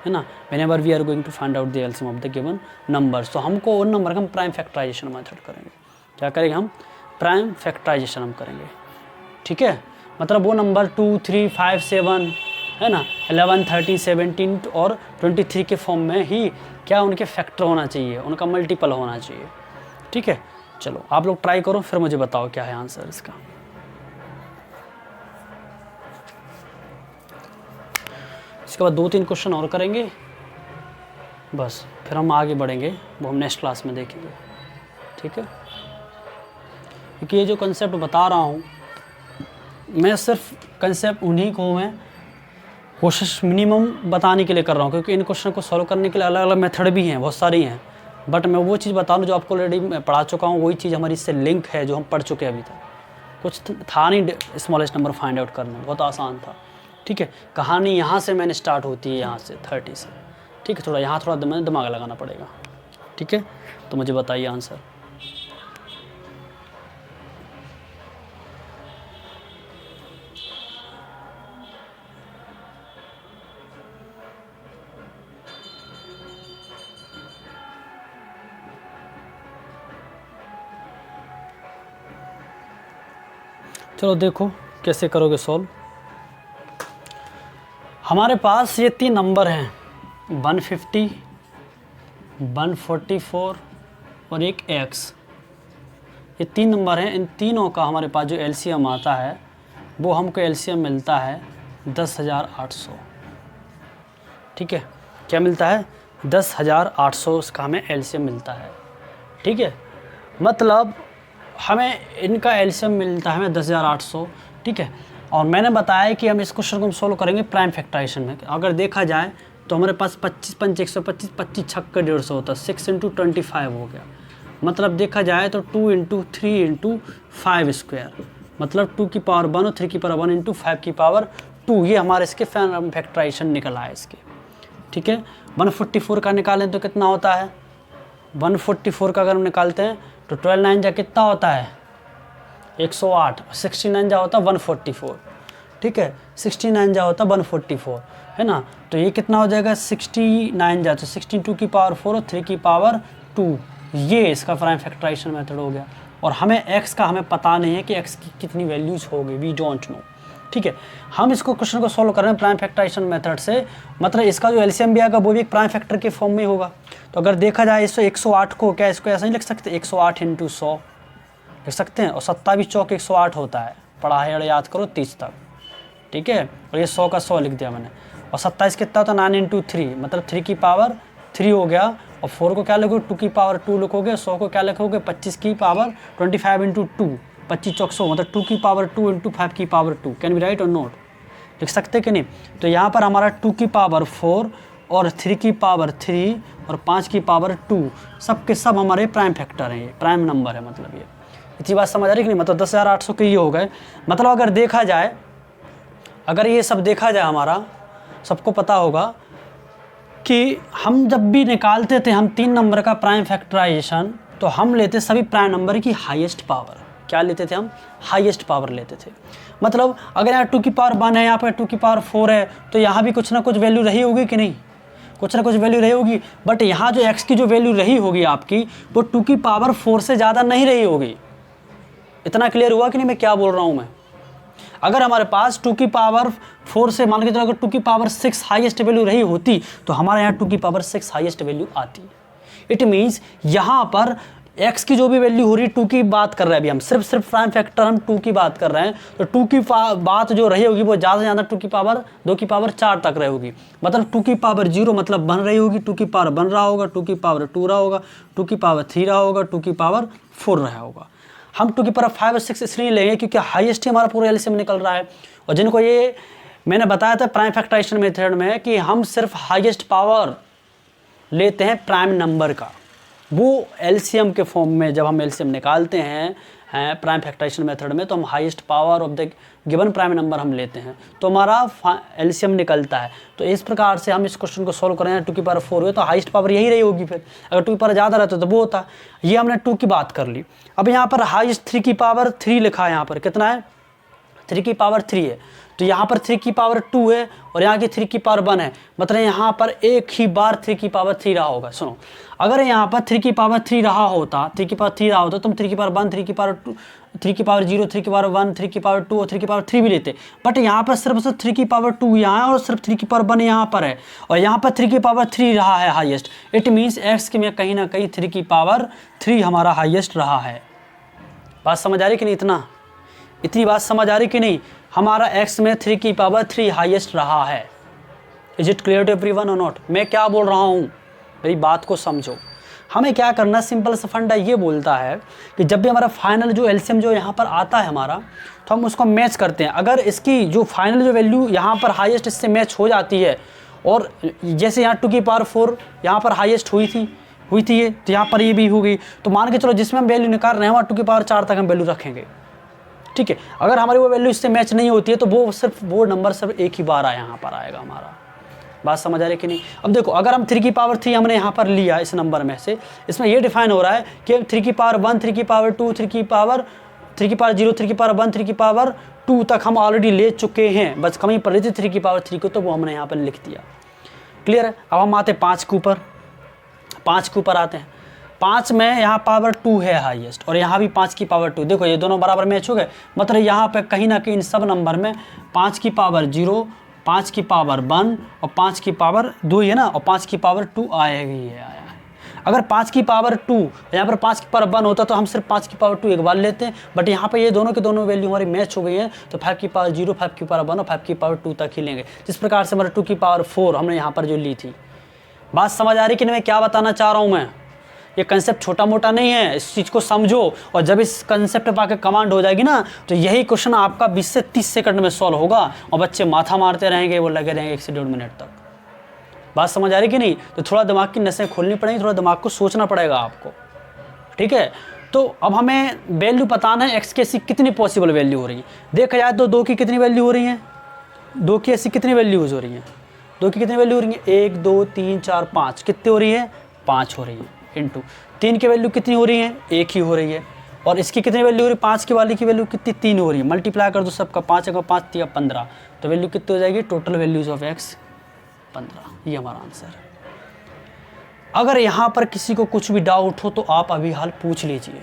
है ना, whenever we are going to find out the LCM of the given numbers. तो हमको उन नंबर का हम प्राइम फैक्टराइजेशन मेथड करेंगे, क्या करेंगे हम प्राइम फैक्टराइजेशन हम करेंगे, ठीक है। मतलब वो नंबर 2, 3, 5, 7 है ना, 11, 13, 17 और 23 के फॉर्म में ही क्या उनके फैक्टर होना चाहिए, उनका मल्टीपल होना चाहिए, ठीक है। चलो आप लोग ट्राई करो, फिर मुझे बताओ क्या है आंसर इसका। इसके बाद 2-3 क्वेश्चन और करेंगे बस, फिर हम आगे बढ़ेंगे, वो हम नेक्स्ट क्लास में देखेंगे, ठीक है। क्योंकि ये जो कंसेप्ट बता रहा हूँ मैं सिर्फ कंसेप्ट उन्हीं को मैं कोशिश मिनिमम बताने के लिए कर रहा हूँ, क्योंकि इन क्वेश्चन को सॉल्व करने के लिए अलग अलग मेथड भी हैं, बहुत सारी हैं, बट मैं वो चीज़ बता रहा हूँ जो आपको ऑलरेडी मैं पढ़ा चुका हूँ, वही चीज़ हमारी इससे लिंक है जो हम पढ़ चुके हैं अभी तक। कुछ था नहीं स्मॉलेस्ट नंबर फाइंड आउट करना, बहुत आसान था, ठीक है। कहानी यहाँ से मैंने स्टार्ट होती है, यहाँ से 30 से, ठीक है। थोड़ा यहाँ थोड़ा दिमाग लगाना पड़ेगा, ठीक है। तो मुझे बताइए आंसर। चलो देखो कैसे करोगे सॉल्व। हमारे पास ये 3 नंबर हैं 150, 144 और एक x, ये 3 नंबर हैं। इन तीनों का हमारे पास जो एलसीएम आता है वो हमको एलसीएम मिलता है 10,800, ठीक है। क्या मिलता है 10,800, उसका हमें एलसीएम मिलता है, ठीक है। मतलब हमें इनका एलसीएम मिलता है हमें 10,800, ठीक है। और मैंने बताया कि हम इस क्वेश्चन को हम सोल्व करेंगे प्राइम फैक्टराइजेशन में। अगर देखा जाए तो हमारे पास 25 पंच 125, 25 छक्के 150 होता है, 6 × 25 हो गया। मतलब देखा जाए तो 2 × 3 × 5 स्क्वायर, मतलब 2 की पावर 1 और 3 की पावर 1 × 5 की पावर 2, ये हमारे इसके फैक्टराइजेशन निकल आए इसके, ठीक है। 144 का निकालें तो कितना होता है, 144 का अगर हम निकालते हैं तो 12 9 जा कितना होता है 108, 69 जा होता है 144, ठीक है। 69 जा होता है 144, है ना। तो ये कितना हो जाएगा 69 जा, तो 62 की पावर 4 और 3 की पावर 2, ये इसका प्राइम फैक्टराइजेशन मेथड हो गया। और हमें x का हमें पता नहीं है कि x की कितनी वैल्यूज़ होगी, वी डोंट नो, ठीक है। हम इसको क्वेश्चन को सॉल्व कर रहे हैं प्राइम फैक्टराइजेशन मेथड से, मतलब इसका जो एलसीएम भी आएगा वो भी एक प्राइम फैक्टर के फॉर्म में होगा। तो अगर देखा जाए इसको 108 को क्या इसको ऐसा नहीं लिख सकते, 108 × 100 लिख सकते हैं, और 27 चौक 108 होता है, पढ़ा है याद करो 30 तक, ठीक है। और ये 100 का 100 लिख दिया मैंने, और 27 कितना होता है 9 × 3, मतलब 3 की पावर 3 हो गया। और 4 को क्या लिखोगे 2 की पावर 2 लिखोगे, 100 को क्या लिखोगे 25 की पावर 25 × 2, 25 चौक 100, मतलब 2 की पावर 2 × 5 की पावर 2। कैन बी राइट और नोट, लिख सकते कि नहीं। तो यहाँ पर हमारा 2 की पावर 4 और 3 की पावर 3 और 5 की पावर 2, सब के सब हमारे प्राइम फैक्टर हैं, ये प्राइम नंबर है। मतलब ये इतनी बात समझ आ रही कि नहीं, मतलब 10,800 के ये हो गए। मतलब अगर देखा जाए, अगर ये सब देखा जाए, हमारा सबको पता होगा कि हम जब भी निकालते थे हम 3 नंबर का प्राइम फैक्टराइजेशन, तो हम लेते सभी प्राइम नंबर की हाईएस्ट पावर। क्या लेते थे हम? हाईएस्ट पावर लेते थे। मतलब अगर यहाँ 2 की पावर 1 है, यहाँ पर 2 की पावर 4 है, तो यहाँ भी कुछ ना कुछ वैल्यू रही होगी कि नहीं? कुछ ना कुछ वैल्यू रही होगी। बट यहाँ जो x की जो वैल्यू रही होगी आपकी, वो 2 की पावर 4 से ज़्यादा नहीं रही होगी। इतना क्लियर हुआ कि नहीं मैं क्या बोल रहा हूँ मैं? अगर हमारे पास 2 की पावर 4 से मान के चलो, अगर 2 की पावर 6 हाईएस्ट वैल्यू रही होती, तो हमारे यहाँ 2 की पावर 6 हाईएस्ट वैल्यू आती। इट मीन्स यहाँ पर x की जो भी वैल्यू हो रही है, 2 की बात कर रहे हैं अभी हम, सिर्फ प्राइम फैक्टर हम 2 की बात कर रहे हैं, तो 2 की बात जो रही होगी वो ज़्यादा से ज़्यादा 2 की पावर 2 की पावर 4 तक रही होगी। मतलब 2 की पावर 0 मतलब बन रही होगी, 2 की पावर बन रहा होगा, 2 की पावर 2 रहा होगा, 2 की पावर 3 रहा होगा, 2 की पावर 4 रहा होगा। हम 2 की पावर 5 और 6 इसलिए लेंगे क्योंकि हाईएस्ट ही हमारा पूरा एलसीएम निकल रहा है। और जिनको ये मैंने बताया था प्राइम फैक्टराइजेशन मेथड में कि हम सिर्फ हाईएस्ट पावर लेते हैं प्राइम नंबर का, वो एलसीएम के फॉर्म में जब हम एलसीएम निकालते हैं प्राइम फैक्टराइजेशन मेथड में, तो हम highest power of the given prime number हम लेते हैं, तो हमारा एलसीएम निकलता है। तो इस प्रकार से हम इस क्वेश्चन को सॉल्व करें। 2 की पावर 4 हुए तो हाईएस्ट पावर यही रही होगी। फिर अगर 2 की पावर ज़्यादा रहता तो वो होता। ये हमने 2 की बात कर ली। अब यहाँ पर हाईएस्ट 3 की पावर 3 लिखा है। यहाँ पर कितना है? 3 की पावर 3 है। तो यहाँ पर 3 की पावर 2 है और यहाँ की 3 की पावर 1 है। मतलब यहाँ पर एक ही बार 3 की पावर 3 रहा होगा। सुनो, अगर यहाँ पर 3 की पावर 3 रहा होता, 3 की पावर 3 रहा होता, तुम 3 की पावर 1, 3 की पावर 2, 3 की पावर 0, 3 की पावर 1, 3 की पावर 2 और 3 की पावर 3 भी लेते। बट यहाँ पर सिर्फ 3 की पावर 2 यहाँ है और सिर्फ 3 की पावर 1 यहाँ पर है, और यहाँ पर 3 की पावर 3 रहा है हाईएस्ट। इट मीन्स एक्स के में कहीं ना कहीं 3 की पावर 3 हमारा हाईएस्ट रहा है। बात समझ आ रही कि नहीं? इतनी बात समझ आ रही कि नहीं? हमारा x में 3 की पावर 3 हाईएस्ट रहा है। Is it clear to everyone और नॉट? मैं क्या बोल रहा हूँ, मेरी बात को समझो। हमें क्या करना, सिंपल सा फंडा ये बोलता है कि जब भी हमारा फाइनल जो एलसीएम जो यहाँ पर आता है हमारा, तो हम उसको मैच करते हैं। अगर इसकी जो फाइनल जो वैल्यू यहाँ पर हाईएस्ट इससे मैच हो जाती है, और जैसे यहाँ 2 की पावर 4 यहाँ पर हाईएस्ट हुई थी ये, तो यहाँ पर ये भी होगी। तो मान के चलो जिसमें हम वैल्यू निकाल रहे हैं वहाँ 2 की पावर 4 तक हम वैल्यू रखेंगे। ठीक है, अगर हमारी वो वैल्यू इससे मैच नहीं होती है तो वो नंबर सिर्फ एक ही बार यहाँ पर आएगा हमारा। बात समझ आ रही कि नहीं? अब देखो, अगर हम 3 की पावर 3 हमने यहाँ पर लिया इस नंबर में से, इसमें ये डिफाइन हो रहा है कि 3 की पावर 1, 3 की पावर 2, 3 की पावर 0, 3 की पावर 1, 3 की पावर 2 तक हम ऑलरेडी ले चुके हैं। बस कमी पड़ रही थी 3 की पावर 3 को, तो वो हमने यहाँ पर लिख दिया। क्लियर है? अब हम आते हैं 5 के ऊपर आते हैं। 5 में यहाँ पावर 2 है हाईएस्ट, और यहाँ भी 5 की पावर 2। देखो ये दोनों बराबर मैच हो गए। मतलब यहाँ पे कहीं ना कहीं इन सब नंबर में 5 की पावर 0, 5 की पावर 1 और 5 की पावर 2 है ना, और 5 की पावर 2 आया है। अगर 5 की पावर 2 यहाँ पर 5 की पावर 1 होता तो हम सिर्फ 5 की पावर 2 एक बार लेते हैं। बट यहाँ पे ये दोनों के दोनों वैल्यू हमारी मैच हो गई है, तो 5 की पावर 0, 5 की पावर 1 और 5 की पावर 2 तक ही लेंगे। जिस प्रकार से हमारे 2 की पावर 4 हमने यहाँ पर जो ली थी। बात समझ आ रही कि नहीं मैं क्या बताना चाह रहा हूँ? मैं ये कंसेप्ट छोटा मोटा नहीं है, इस चीज़ को समझो। और जब इस कंसेप्ट पर आके कमांड हो जाएगी ना, तो यही क्वेश्चन आपका 20 से 30 सेकंड में सॉल्व होगा, और बच्चे माथा मारते रहेंगे, वो लगे रहेंगे 1 से 1.5 मिनट तक। बात समझ आ रही कि नहीं? तो थोड़ा दिमाग की नसें खोलनी पड़ेंगी, थोड़ा दिमाग को सोचना पड़ेगा आपको। ठीक है, तो अब हमें वैल्यू बताना है एक्स की ऐसी कितनी पॉसिबल वैल्यू हो रही है। देखा जाए तो 2 की कितनी वैल्यू हो रही है, 2 की ऐसी कितनी वैल्यूज हो रही हैं, 2 की कितनी वैल्यू हो रही है, 1 2 3 4 5, कितनी हो रही है, 5 हो रही है। इंटू 3 की वैल्यू कितनी हो रही है, 1 ही हो रही है। और इसकी कितनी वैल्यू हो रही है, 5 की वाली की वैल्यू कितनी, 3 हो रही है। मल्टीप्लाई कर दो सबका, 5 का 5 3 15, तो वैल्यू कितनी हो जाएगी, टोटल वैल्यूज ऑफ एक्स 15। ये हमारा आंसर है। अगर यहाँ पर किसी को कुछ भी डाउट हो तो आप अभी हाल पूछ लीजिए,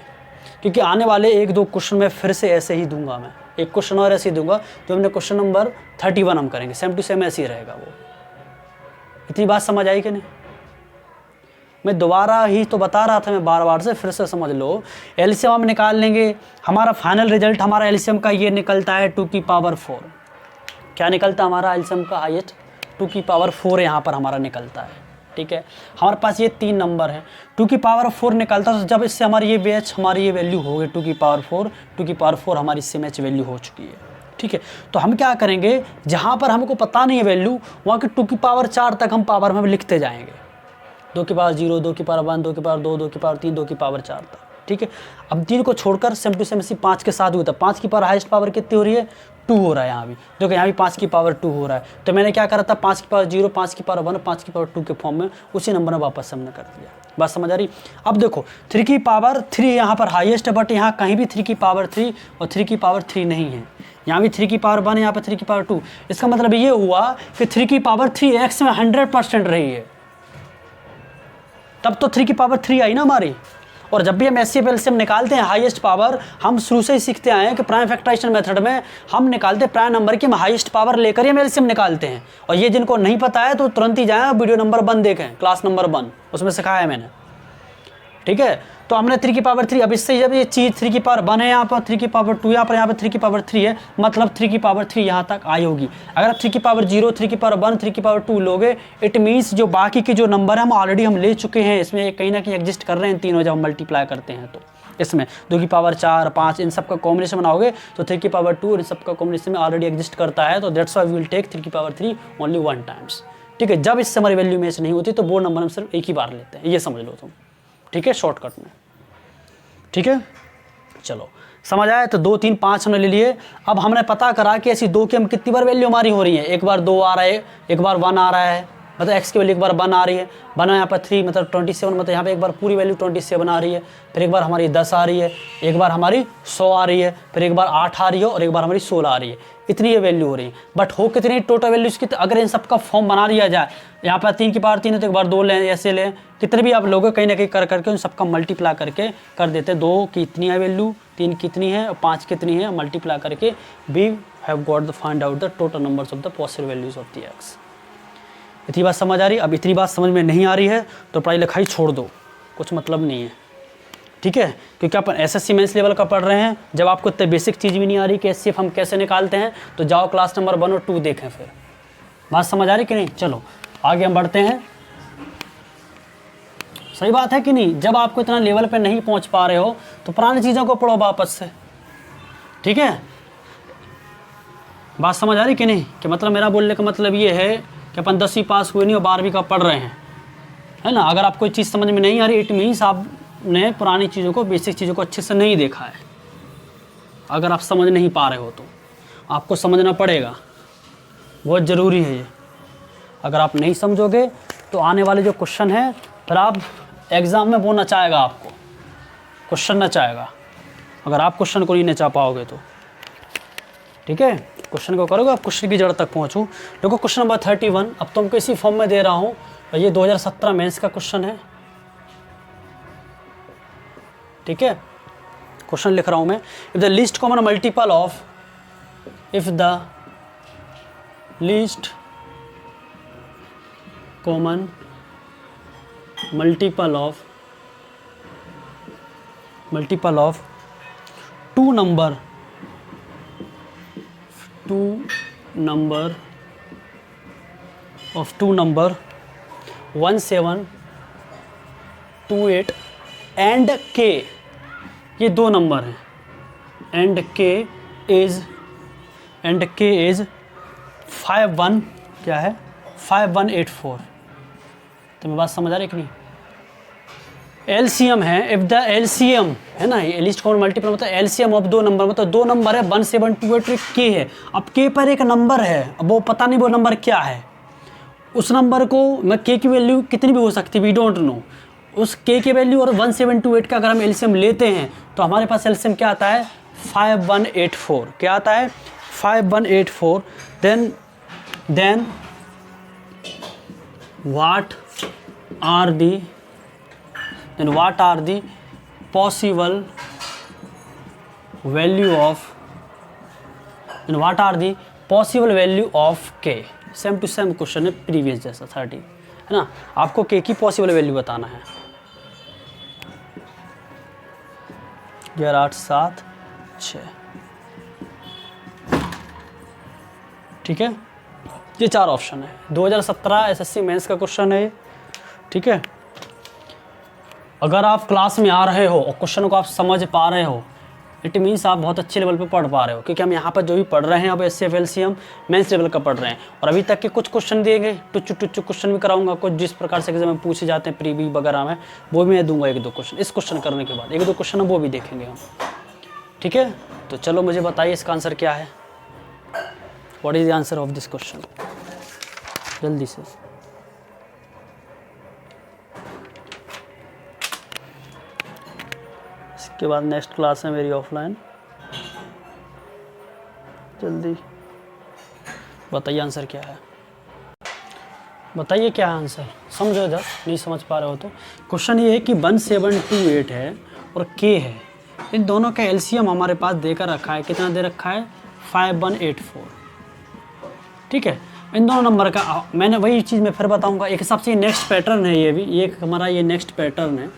क्योंकि आने वाले 1-2 क्वेश्चन में फिर से ऐसे ही दूंगा। मैं एक क्वेश्चन और ऐसे ही दूंगा, जो हमने क्वेश्चन नंबर 31 हम करेंगे, सेम टू सेम ऐसे ही रहेगा वो। इतनी बात समझ आई कि नहीं? मैं दोबारा ही तो बता रहा था, मैं बार से, फिर से समझ लो। एलसीएम हम निकाल लेंगे, हमारा फाइनल रिजल्ट हमारा एलसीएम का ये निकलता है 2 की पावर 4। क्या निकलता है हमारा एलसीएम का हाईएस्ट, 2 की पावर 4 यहाँ पर हमारा निकलता है। ठीक है, हमारे पास ये 3 नंबर है, 2 की पावर 4 निकलता है। तो जब इससे हमारी ये मैच, हमारी ये वैल्यू हो गई 2 की पावर 4, 2 की पावर 4 हमारी इससे मैच वैल्यू हो चुकी है। ठीक है, तो हम क्या करेंगे, जहाँ पर हमको पता नहीं है वैल्यू, वहाँ की 2 की पावर 4 तक हम पावर में लिखते जाएंगे। 2 की पावर 0, 2 की पावर 1, 2 की पावर 2, 2 की पावर 3, 2 की पावर 4 तक। ठीक है, अब 3 को छोड़कर सेम टू सेम इसी 5 के साथ हुआ था। 5 की पावर हाईएस्ट पावर कितनी हो रही है, 2 हो रहा है यहाँ भी, देखो यहाँ भी 5 की पावर 2 हो रहा है। तो मैंने क्या करा था, 5 की पावर 0, 5 की पावर 1, 5 की पावर 2 के फॉर्म में उसी नंबर में वापस हमने कर दिया। बात समझ आ रही। अब देखो 3 की पावर 3 यहाँ पर हाईएस्ट है, बट यहाँ कहीं भी 3 की पावर 3 और 3 की पावर 3 नहीं है। यहाँ भी 3 की पावर 1, यहाँ पर 3 की पावर 2। इसका मतलब ये हुआ कि 3 की पावर 3 एक्स में 100% रही है, तब तो 3 की पावर 3 आई ना हमारी। और जब भी हम एचसीएफ एलसीएम निकालते हैं हाईएस्ट पावर, हम शुरू से ही सीखते आए हैं कि प्राइम फैक्टराइजेशन मेथड में हम निकालते प्राइम नंबर की हम हाईएस्ट पावर लेकर ही हम एलसीएम निकालते हैं। और ये जिनको नहीं पता है तो तुरंत ही जाएं वीडियो नंबर 1 देखें, क्लास नंबर 1, उसमें सिखाया है मैंने। ठीक है, तो हमने 3 की पावर 3, अब इससे जब ये चीज़ 3 की पावर 1 है, यहाँ पर 3 की पावर 2, यहाँ पर 3 की पावर 3 है, मतलब 3 की पावर 3 यहाँ तक आई होगी। अगर आप 3 की पावर 0, 3 की पावर 1, 3 की पावर 2 लोगे, इट मीन्स जो बाकी के जो नंबर हैं हम ऑलरेडी हम ले चुके हैं, इसमें कहीं ना कहीं एग्जिस्ट कर रहे हैं तीनों जब हम मल्टीप्लाई करते हैं। तो इसमें 2 की पावर 4, 5 इन सब का कॉम्बिनेशन बनाओगे तो 3 की पावर 2 और इन सब का कॉम्बिनेशन में ऑलरेडी एग्जिस्ट करता है। तो that's why we will take 3 की पावर 3 ओनली 1 टाइम्स। ठीक है, जब इससे हमारी वैल्यू मैच नहीं होती तो वो नंबर हम सिर्फ एक ही बार लेते हैं, ये समझ लो तुम। ठीक है, शॉर्टकट में। ठीक है, चलो समझ आया। तो 2, 3, 5 हमने ले लिए। अब हमने पता करा कि ऐसी 2 की हम कितनी बार वैल्यू हमारी हो रही है, एक बार 2 आ रहा है, एक बार 1 आ रहा है, मतलब x की वैल्यू एक बार 1 आ रही है, 1 यहाँ पर 3 मतलब 27, मतलब यहाँ पे एक बार पूरी वैल्यू 27 आ रही है, फिर एक बार हमारी 10 आ रही है, एक बार हमारी 100 आ रही है, फिर एक बार 8 आ रही है और एक बार हमारी 16 आ रही है। इतनी ये वैल्यू हो रही है। बट हो कितनी टोटल वैल्यूज़ की, अगर इन सब का फॉर्म बना लिया जाए, यहाँ पर 3 की पावर 3 है तो एक बार 2 लें, ऐसे लें, कितने भी आप लोग कहीं ना कहीं कर करके उन सबका मल्टीप्लाई करके कर देते हैं। 2 की इतनी है वैल्यू, 3 कितनी है और 5 कितनी है, मल्टीप्लाई करके we have got the find out the total numbers of the possible values of the X. इतनी बात समझ आ रही। अब इतनी बात समझ में नहीं आ रही है तो पढ़ाई लिखाई छोड़ दो, कुछ मतलब नहीं है। ठीक है, क्योंकि अपन एसएससी मेंस लेवल का पढ़ रहे हैं। जब आपको इतने बेसिक चीज़ भी नहीं आ रही कि एचसीएफ हम कैसे निकालते हैं, तो जाओ क्लास नंबर 1 और 2 देखें। फिर बात समझ आ रही कि नहीं। चलो आगे हम बढ़ते हैं। सही बात है कि नहीं। जब आपको इतना लेवल पे नहीं पहुंच पा रहे हो तो पुरानी चीज़ों को पढ़ो वापस से। ठीक है, बात समझ आ रही कि नहीं। कि मतलब मेरा बोलने का मतलब ये है कि अपन 10वीं पास हुए नहीं और 12वीं का पढ़ रहे हैं, है ना। अगर आपको चीज़ समझ में नहीं आ रही, इट मीन्स आपने पुरानी चीज़ों को, बेसिक चीज़ों को अच्छे से नहीं देखा है। अगर आप समझ नहीं पा रहे हो तो आपको समझना पड़ेगा, बहुत ज़रूरी है ये। अगर आप नहीं समझोगे तो आने वाले जो क्वेश्चन है फिर आप एग्ज़ाम में वो नचाएगा, आपको क्वेश्चन नचाएगा, अगर आप क्वेश्चन को नहीं नचा पाओगे तो। ठीक है, क्वेश्चन को करोगे आप क्वेश्चन की जड़ तक पहुँचो। देखो क्वेश्चन नंबर 31, अब तुमको इसी फॉर्म में दे रहा हूँ, ये 2017 मेंस का क्वेश्चन है। ठीक है, क्वेश्चन लिख रहा हूँ मैं। If the least common multiple of, if the least common multiple of two number of two number 1728 and k, ये 2 नंबर हैं, and k is 51, क्या है 5184। तो मैं बात समझ आ रही कि नहीं। एलसीएम है, इफ द एलसीएम है ना, ये लिस्ट कॉमन मल्टीपल मतलब एलसीएम ऑफ 2 नंबर, मतलब 2 नंबर है 1728 के है। अब के पर एक नंबर है, अब वो पता नहीं वो नंबर क्या है, उस नंबर को मैं के की वैल्यू कितनी भी हो सकती है, वी डोंट नो। उस के की वैल्यू और 1728 का अगर हम एलसीएम लेते हैं तो हमारे पास एलसीएम क्या आता है 5184। क्या आता है 5184। Then what are the possible value of k। Same to same question है प्रीवियस जैसा 30, है ना। आपको k की पॉसिबल वैल्यू बताना है। 11, 8, 7, 6। ठीक है, ये 4 ऑप्शन है। 2017 एसएससी मेंस का क्वेश्चन है ये। ठीक है, अगर आप क्लास में आ रहे हो और क्वेश्चन को आप समझ पा रहे हो, इट मीन्स आप बहुत अच्छे लेवल पे पढ़ पा रहे हो। क्योंकि हम यहाँ पर जो भी पढ़ रहे हैं अब एचसीएफ एलसीएम मेंस लेवल का पढ़ रहे हैं। और अभी तक के कुछ क्वेश्चन देंगे, टुच्चू क्वेश्चन भी कराऊंगा, कुछ जिस प्रकार से एग्जाम में पूछे जाते हैं प्रीवी वगैरह में, वो भी मैं दूंगा 1-2 क्वेश्चन। इस क्वेश्चन करने के बाद 1-2 क्वेश्चन वो भी देखेंगे हम। ठीक है, तो चलो मुझे बताइए इसका आंसर क्या है। What is the answer of this question, जल्दी से। इसके बाद नेक्स्ट क्लास है मेरी ऑफलाइन, जल्दी बताइए आंसर क्या है, बताइए क्या है आंसर, समझो इधर, नहीं समझ पा रहे हो तो। क्वेश्चन ये है कि 1728 है और के है, इन दोनों का एलसीएम हमारे पास देकर रखा है, कितना दे रखा है 5184, ठीक है। इन दोनों नंबर का मैंने वही चीज़ मैं फिर बताऊंगा, एक हिसाब से नेक्स्ट पैटर्न है ये भी, ये हमारा ये नेक्स्ट पैटर्न है,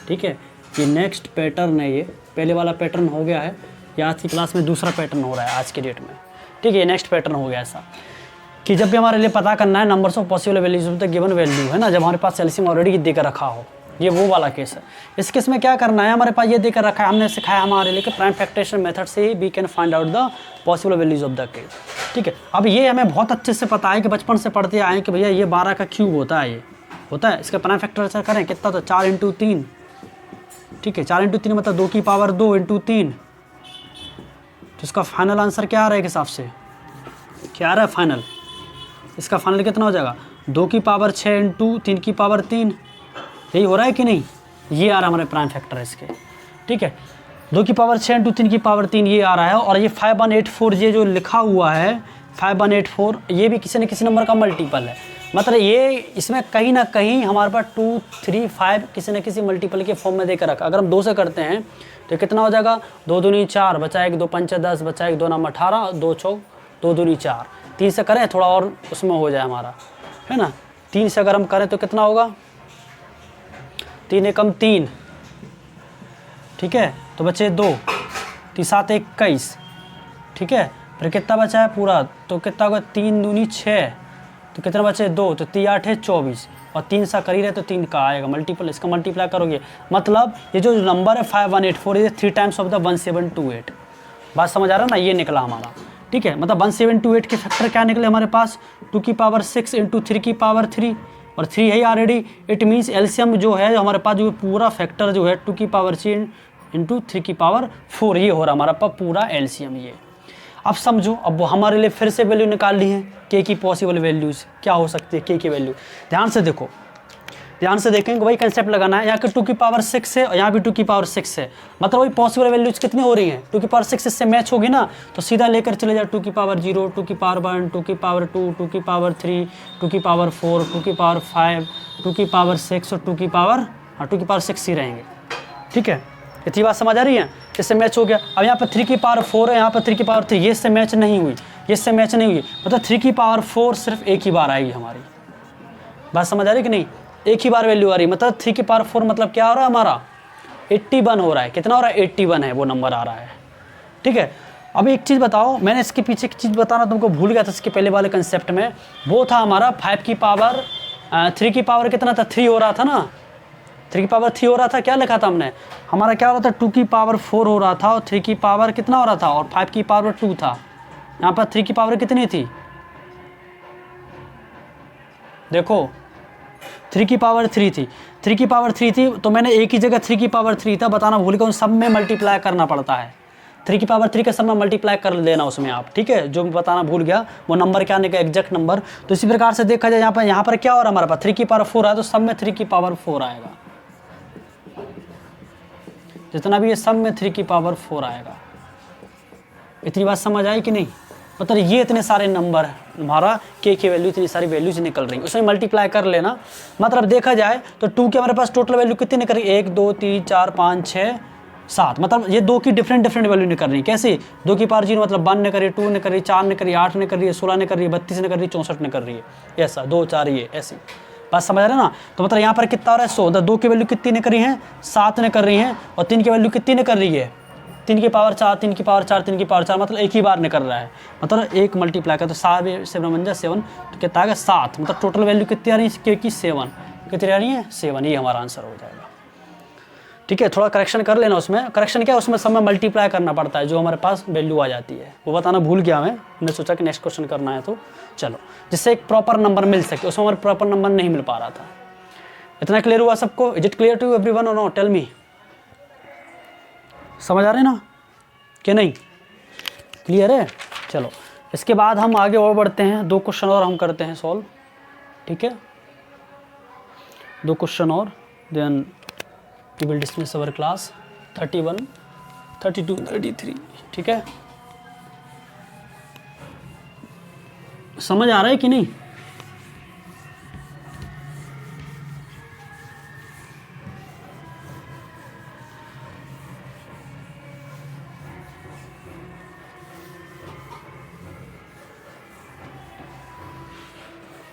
ठीक है, ये नेक्स्ट पैटर्न है, ये पहले वाला पैटर्न हो गया है, ये आज की क्लास में दूसरा पैटर्न हो रहा है आज के डेट में, ठीक है। ये नेक्स्ट पैटर्न हो गया ऐसा कि जब भी हमारे लिए पता करना है numbers of possible values of the given value, है ना, जब हमारे पास एलसीएम ऑलरेडी देकर रखा हो, ये वो वाला केस है। इस केस में क्या करना है, हमारे पास ये देकर रखा है, हमने सिखाया हमारे लिए कि प्राइम फैक्टरेशन मेथड से ही we can find out the possible values of the case, ठीक है। अब ये हमें बहुत अच्छे से पता है कि बचपन से पढ़ते आए कि भैया ये 12 का क्यूब होता है, ये होता है, इसका प्राइम फैक्टरेशन करें कितना, तो 4 × 3, ठीक है, 4 × 3 मतलब 2 की पावर 2 × 3, तो इसका फाइनल आंसर क्या आ रहा है, एक हिसाब से क्या आ रहा है फाइनल, इसका फाइनल कितना हो जाएगा 2 की पावर 6 × 3 की पावर 3, यही हो रहा है कि नहीं, ये आ रहा है हमारे प्राइम फैक्टर इसके, ठीक है, 2 की पावर 6 × 3 की पावर 3 ये आ रहा है। और ये 5184 ये जो लिखा हुआ है 5184, ये भी किसी न किसी नंबर का मल्टीपल है, मतलब ये इसमें कहीं ना कहीं हमारे पास 2, 3, 5 किसी न किसी मल्टीपल के फॉर्म में देकर रखा। अगर हम 2 से करते हैं तो कितना हो जाएगा, 2 दूनी 4, बचा 1 2 5 10, बचा 1 2 9 18, 2 चौक 2 दूनी 4, 3 से करें थोड़ा और उसमें हो जाए हमारा, है ना, 3 से अगर हम करें तो कितना होगा, 3 एकम 3, ठीक है, तो बचे 2, 3 7 21, ठीक है, फिर कितना बचा है पूरा, तो कितना होगा 3 दूनी 6, तो कितना बचे 2, तो 3 8 है 24, और 3 सा कर ही रहे तो 3 का आएगा मल्टीपल, इसका मल्टीप्लाई करोगे, मतलब ये जो नंबर है 5184 ये 3 टाइम्स ऑफ द 1728, बात समझ आ रहा है ना, ये निकला हमारा, ठीक है, मतलब 1728 के फैक्टर क्या निकले हमारे पास, 2 की पावर 6 × 3 की पावर 3, और 3 है ऑलरेडी, इट मीन्स एलसीएम जो है हमारे पास जो पूरा फैक्टर जो है 2 की पावर 3 × 3 की पावर 4, ये हो रहा हमारा पास पूरा एलसीएम ये। अब समझो, अब वो हमारे लिए फिर से वैल्यू निकालनी है, के की पॉसिबल वैल्यूज़ क्या हो सकती है, के की वैल्यू, ध्यान से देखो, ध्यान से देखेंगे, वही कंसेप्ट लगाना है, यहाँ के 2 की पावर 6 है और यहाँ भी 2 की पावर 6 है, मतलब वही पॉसिबल वैल्यूज कितनी हो रही हैं, 2 की पावर 6 इससे मैच होगी ना, तो सीधा लेकर चले जाओ 2 की पावर 0, 2 की पावर 1, 2 की पावर 2, 2 की पावर 3, 2 की पावर 4, 2 की पावर 5, 2 की पावर 6 और 2 की पावर 6 ही रहेंगे, ठीक है, इतनी बात समझ आ रही है, इससे मैच हो गया। अब यहाँ पर 3 की पावर 4 है, यहाँ पर 3 की पावर 3, ये इससे मैच नहीं हुई, ये इससे मैच नहीं हुई, मतलब 3 की पावर 4 सिर्फ एक ही बार आएगी हमारी, बात समझ आ रही कि नहीं, एक ही बार वैल्यू आ रही, मतलब 3 की पावर 4 मतलब क्या हो रहा है हमारा 81 हो रहा है, कितना हो रहा है 81 है वो नंबर आ रहा है, ठीक है। अब एक चीज़ बताओ, मैंने इसके पीछे एक चीज़ बताना तुमको भूल गया था इसके पहले वाले कंसेप्ट में, वो था हमारा 5 की पावर 3 की पावर कितना था 3 हो रहा था ना, 3 की पावर 3 हो रहा था, क्या लिखा था हमने, हमारा क्या हो रहा था 2 की पावर 4 हो रहा था और 3 की पावर कितना हो रहा था, और 5 की पावर 2 था, यहाँ पर 3 की पावर कितनी थी, देखो 3 की पावर 3 थी, 3 की पावर 3 थी, तो मैंने एक ही जगह 3 की पावर 3 था बताना भूल गया, उन सब में मल्टीप्लाई करना पड़ता है, 3 की पावर 3 के सब में मल्टीप्लाई कर लेना उसमें आप, ठीक है, जो बताना भूल गया वो नंबर क्या निकला एग्जैक्ट नंबर। तो इसी प्रकार से देखा जाए यहाँ पर क्या हो रहा है हमारे पास 3 की पावर 4 आया, तो सब में 3 की पावर 4 आएगा, जितना भी ये सब में 3 की पावर 4 आएगा, इतनी बात समझ आई कि नहीं, मतलब ये इतने सारे नंबर हैं हमारा के की वैल्यू, इतनी सारी वैल्यूज निकल रही हैं, उसमें मल्टीप्लाई कर लेना, मतलब देखा जाए तो 2 की हमारे पास टोटल वैल्यू कितनी निकल रही है 1 2 3 4 5 6 7, मतलब ये 2 की डिफरेंट वैल्यू निकल रही है, कैसे 2 की पावर 0 मतलब 1 ने करी, 2 ने करी, 4 ने करी, 8 ने करी, 16 ने करी, 32 ने करी, 64 ने कर रही है, ऐसा 2 4 ये ऐसी बात समझ रहे हैं ना। तो मतलब यहाँ पर कितना हो रहा है 100, 2 की वैल्यू कितनी ने करी है 7 ने कर रही हैं, और 3 की वैल्यू कितनी ने कर रही है 3 की पावर 4, 3 की पावर 4, 3 की पावर 4, मतलब एक ही बार ने कर रहा है, मतलब एक मल्टीप्लाई कर, तो 7 7 तो कितना आ गया 7, मतलब टोटल वैल्यू कितनी आ रही है के की 7, कितनी आ रही है 7, ये हमारा आंसर हो जाएगा, ठीक है। थोड़ा करेक्शन कर लेना, उसमें करेक्शन क्या है, उसमें सब में मल्टीप्लाई करना पड़ता है, जो हमारे पास वैल्यू आ जाती है, वो बताना भूल गया मैंने सोचा कि नेक्स्ट क्वेश्चन करना है, तो चलो जिससे एक प्रॉपर नंबर मिल सके, उसमें हमारे प्रॉपर नंबर नहीं मिल पा रहा था। इतना क्लियर हुआ सबको, is it clear to everyone और नो, टेल मी, समझ आ रहे ना कि नहीं, क्लियर है। चलो इसके बाद हम आगे और बढ़ते हैं, 2 क्वेश्चन और हम करते हैं सॉल्व, ठीक है, 2 क्वेश्चन और, then we will dismiss our class 31, 32, 33, ठीक है। समझ आ रहा है कि नहीं?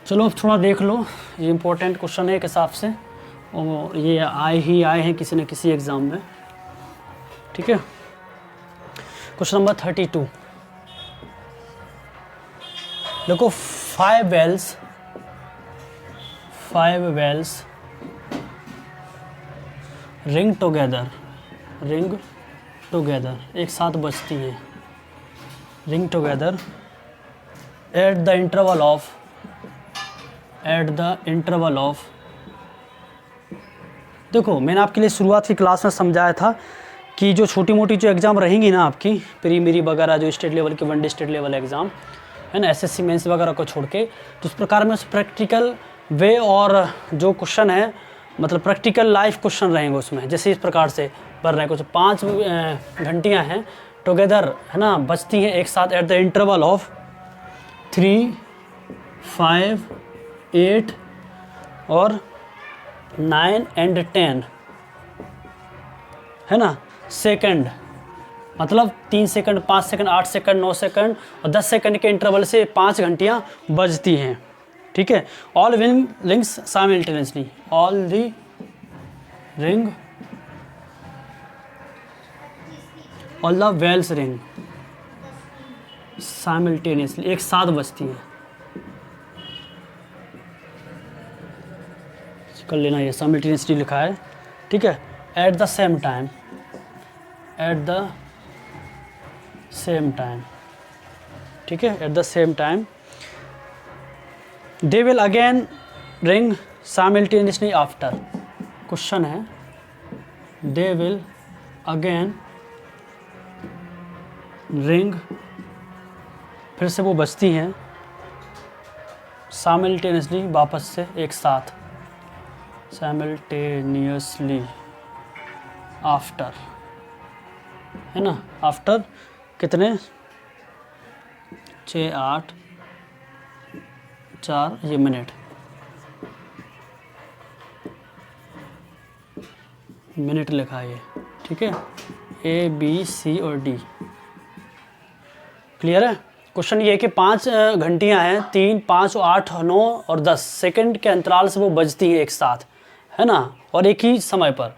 चलो अब थोड़ा देख लो, ये इम्पोर्टेंट क्वेश्चन है एक हिसाब से, और ये आए हैं किसी न किसी एग्ज़ाम में, ठीक है। क्वेश्चन नंबर 32, देखो 5 wells रिंग टुगेदर एक साथ बजती हैं, ring together at the interval of, देखो मैंने आपके लिए शुरुआत की क्लास में समझाया था कि जो छोटी मोटी जो एग्ज़ाम रहेंगी ना आपकी प्रीमेरी वगैरह, जो स्टेट लेवल के 1 डे स्टेट लेवल एग्ज़ाम है ना, एसएससी मेंस वगैरह को छोड़ के, तो उस प्रकार में उस प्रैक्टिकल वे और जो क्वेश्चन है मतलब प्रैक्टिकल लाइफ क्वेश्चन रहेंगे उसमें, जैसे इस प्रकार से बन रहे हैं कुछ 5 घंटियाँ हैं टुगेदर है ना, बजती हैं एक साथ एट द इंटरवल ऑफ 3, 5, 8 और 9 and 10 है ना सेकंड, मतलब 3 सेकंड, 5 सेकंड, 8 सेकंड, 9 सेकंड और 10 सेकंड के इंटरवल से 5 घंटियाँ बजती हैं, ठीक है। All rings simultaneously, all the ring, all the bells ring simultaneously, एक साथ बजती हैं। कर लेना, ये साइमल्टेनियसली लिखा है, ठीक है। एट द सेम टाइम, ठीक है, at the same time they will again ring simultaneously after, question है दे विल अगेन रिंग, फिर से वो बजती हैं साइमल्टेनियसली, वापस से एक साथ, साइमल्टेनियसली आफ्टर है ना, आफ्टर कितने 6, 8, 4 ये मिनट लिखा है ये, ठीक है, A, B, C और D, क्लियर है। क्वेश्चन ये है कि 5 घंटियाँ हैं, 3, 5, 8, 9 और 10 सेकंड के अंतराल से वो बजती हैं एक साथ है ना, और एक ही समय पर,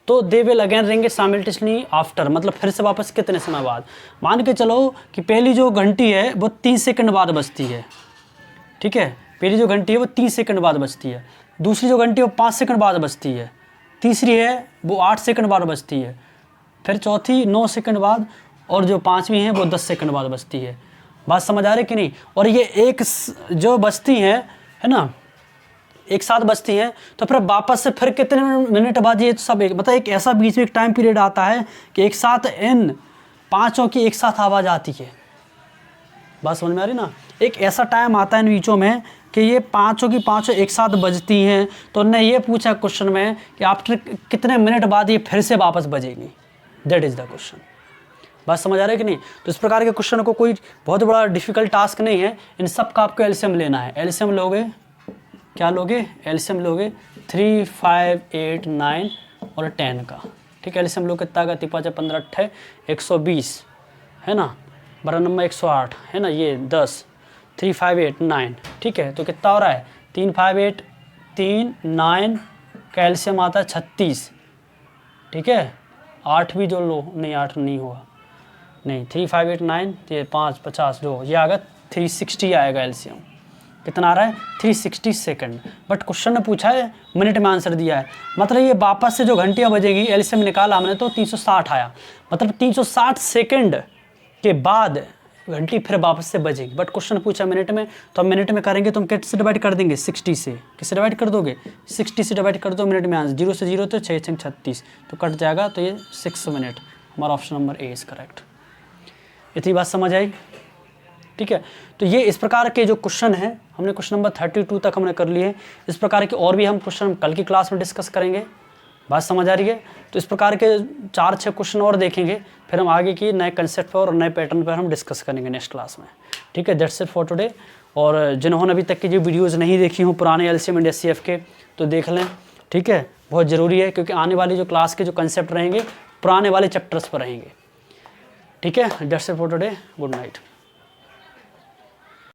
तो they will again ring simultaneously after, मतलब फिर से वापस कितने समय बाद। मान के चलो कि पहली जो घंटी है वो 3 सेकंड बाद बजती है, ठीक है, पहली जो घंटी है वो 3 सेकंड बाद बजती है, दूसरी जो घंटी है वो 5 सेकंड बाद बजती है, तीसरी है वो 8 सेकंड बाद बजती है, फिर चौथी 9 सेकंड बाद, और जो 5वीं है वो 10 सेकंड बाद बजती है। बात समझ आ रही कि नहीं? और ये एक जो बजती है ना, एक साथ बजती हैं, तो फिर वापस से फिर कितने मिनट बाद ये सब एक मतलब एक ऐसा बीच में एक टाइम पीरियड आता है कि एक साथ इन 5 की एक साथ आवाज़ आती है। बात समझ में आ रही ना? एक ऐसा टाइम आता है इन बीचों में कि ये 5 की 5 एक साथ बजती हैं, तो उन्होंने ये पूछा क्वेश्चन में कि आफ्टर कितने मिनट बाद ये फिर से वापस बजेगी, दैट इज़ द क्वेश्चन। बात समझ आ रही है कि नहीं? तो इस प्रकार के क्वेश्चन को कोई बहुत बड़ा डिफिकल्ट टास्क नहीं है, इन सब का आपको एलसीएम लेना है। एलसीएम लोगे, क्या लोगे? एलसीएम लोगे 3, 5, 8, 9 और 10 का, ठीक है। एलसीएम लोग कितना का? 5, 15, 18, 120 है ना, बड़ा नंबर 108 है ना, ये 10, 3, 5, 8, 9, ठीक है। तो कितना हो रहा है? 3, 5, 8, 3, 9 का एलसीएम आता है 36, ठीक है। 8 भी जो लो, नहीं 8 नहीं होगा, नहीं 3, 5, 8, 9, ये 5, 50 जो ये आएगा 360 आएगा एलसीएम। कितना आ रहा है? 360 सेकंड। बट क्वेश्चन ने पूछा है, मिनट में आंसर दिया है, मतलब ये वापस से जो घंटियाँ बजेगी, एलसीएम निकाला हमने तो 360 आया, मतलब 360 सेकंड के बाद घंटी फिर वापस से बजेगी। बट क्वेश्चन पूछा मिनट में, तो हम मिनट में करेंगे तो हम किससे डिवाइड कर देंगे? 60 से। किससे डिवाइड कर दोगे? 60 से डिवाइड कर दो, मिनट में आंसर 0 से 0 तो 6 6 36 तो कट जाएगा, तो ये 6 मिनट। हमारा option number A is correct. इतनी बात समझ आई? ठीक है। तो ये इस प्रकार के जो क्वेश्चन हैं, हमने क्वेश्चन नंबर 32 तक हमने कर लिए। इस प्रकार के और भी हम क्वेश्चन कल की क्लास में डिस्कस करेंगे। बात समझ आ रही है? तो इस प्रकार के 4-6 क्वेश्चन और देखेंगे, फिर हम आगे की नए कंसेप्ट पर और नए पैटर्न पर हम डिस्कस करेंगे नेक्स्ट क्लास में। ठीक है, दैट्स इट फॉर टुडे। और जिन्होंने अभी तक की जो वीडियोज़ नहीं देखी हों पुराने एलसीएम एंड एचसीएफ के, तो देख लें। ठीक है, बहुत ज़रूरी है, क्योंकि आने वाली जो क्लास के जो कंसेप्ट रहेंगे पुराने वाले चैप्टर्स पर रहेंगे। ठीक है, that's it for today. Good night.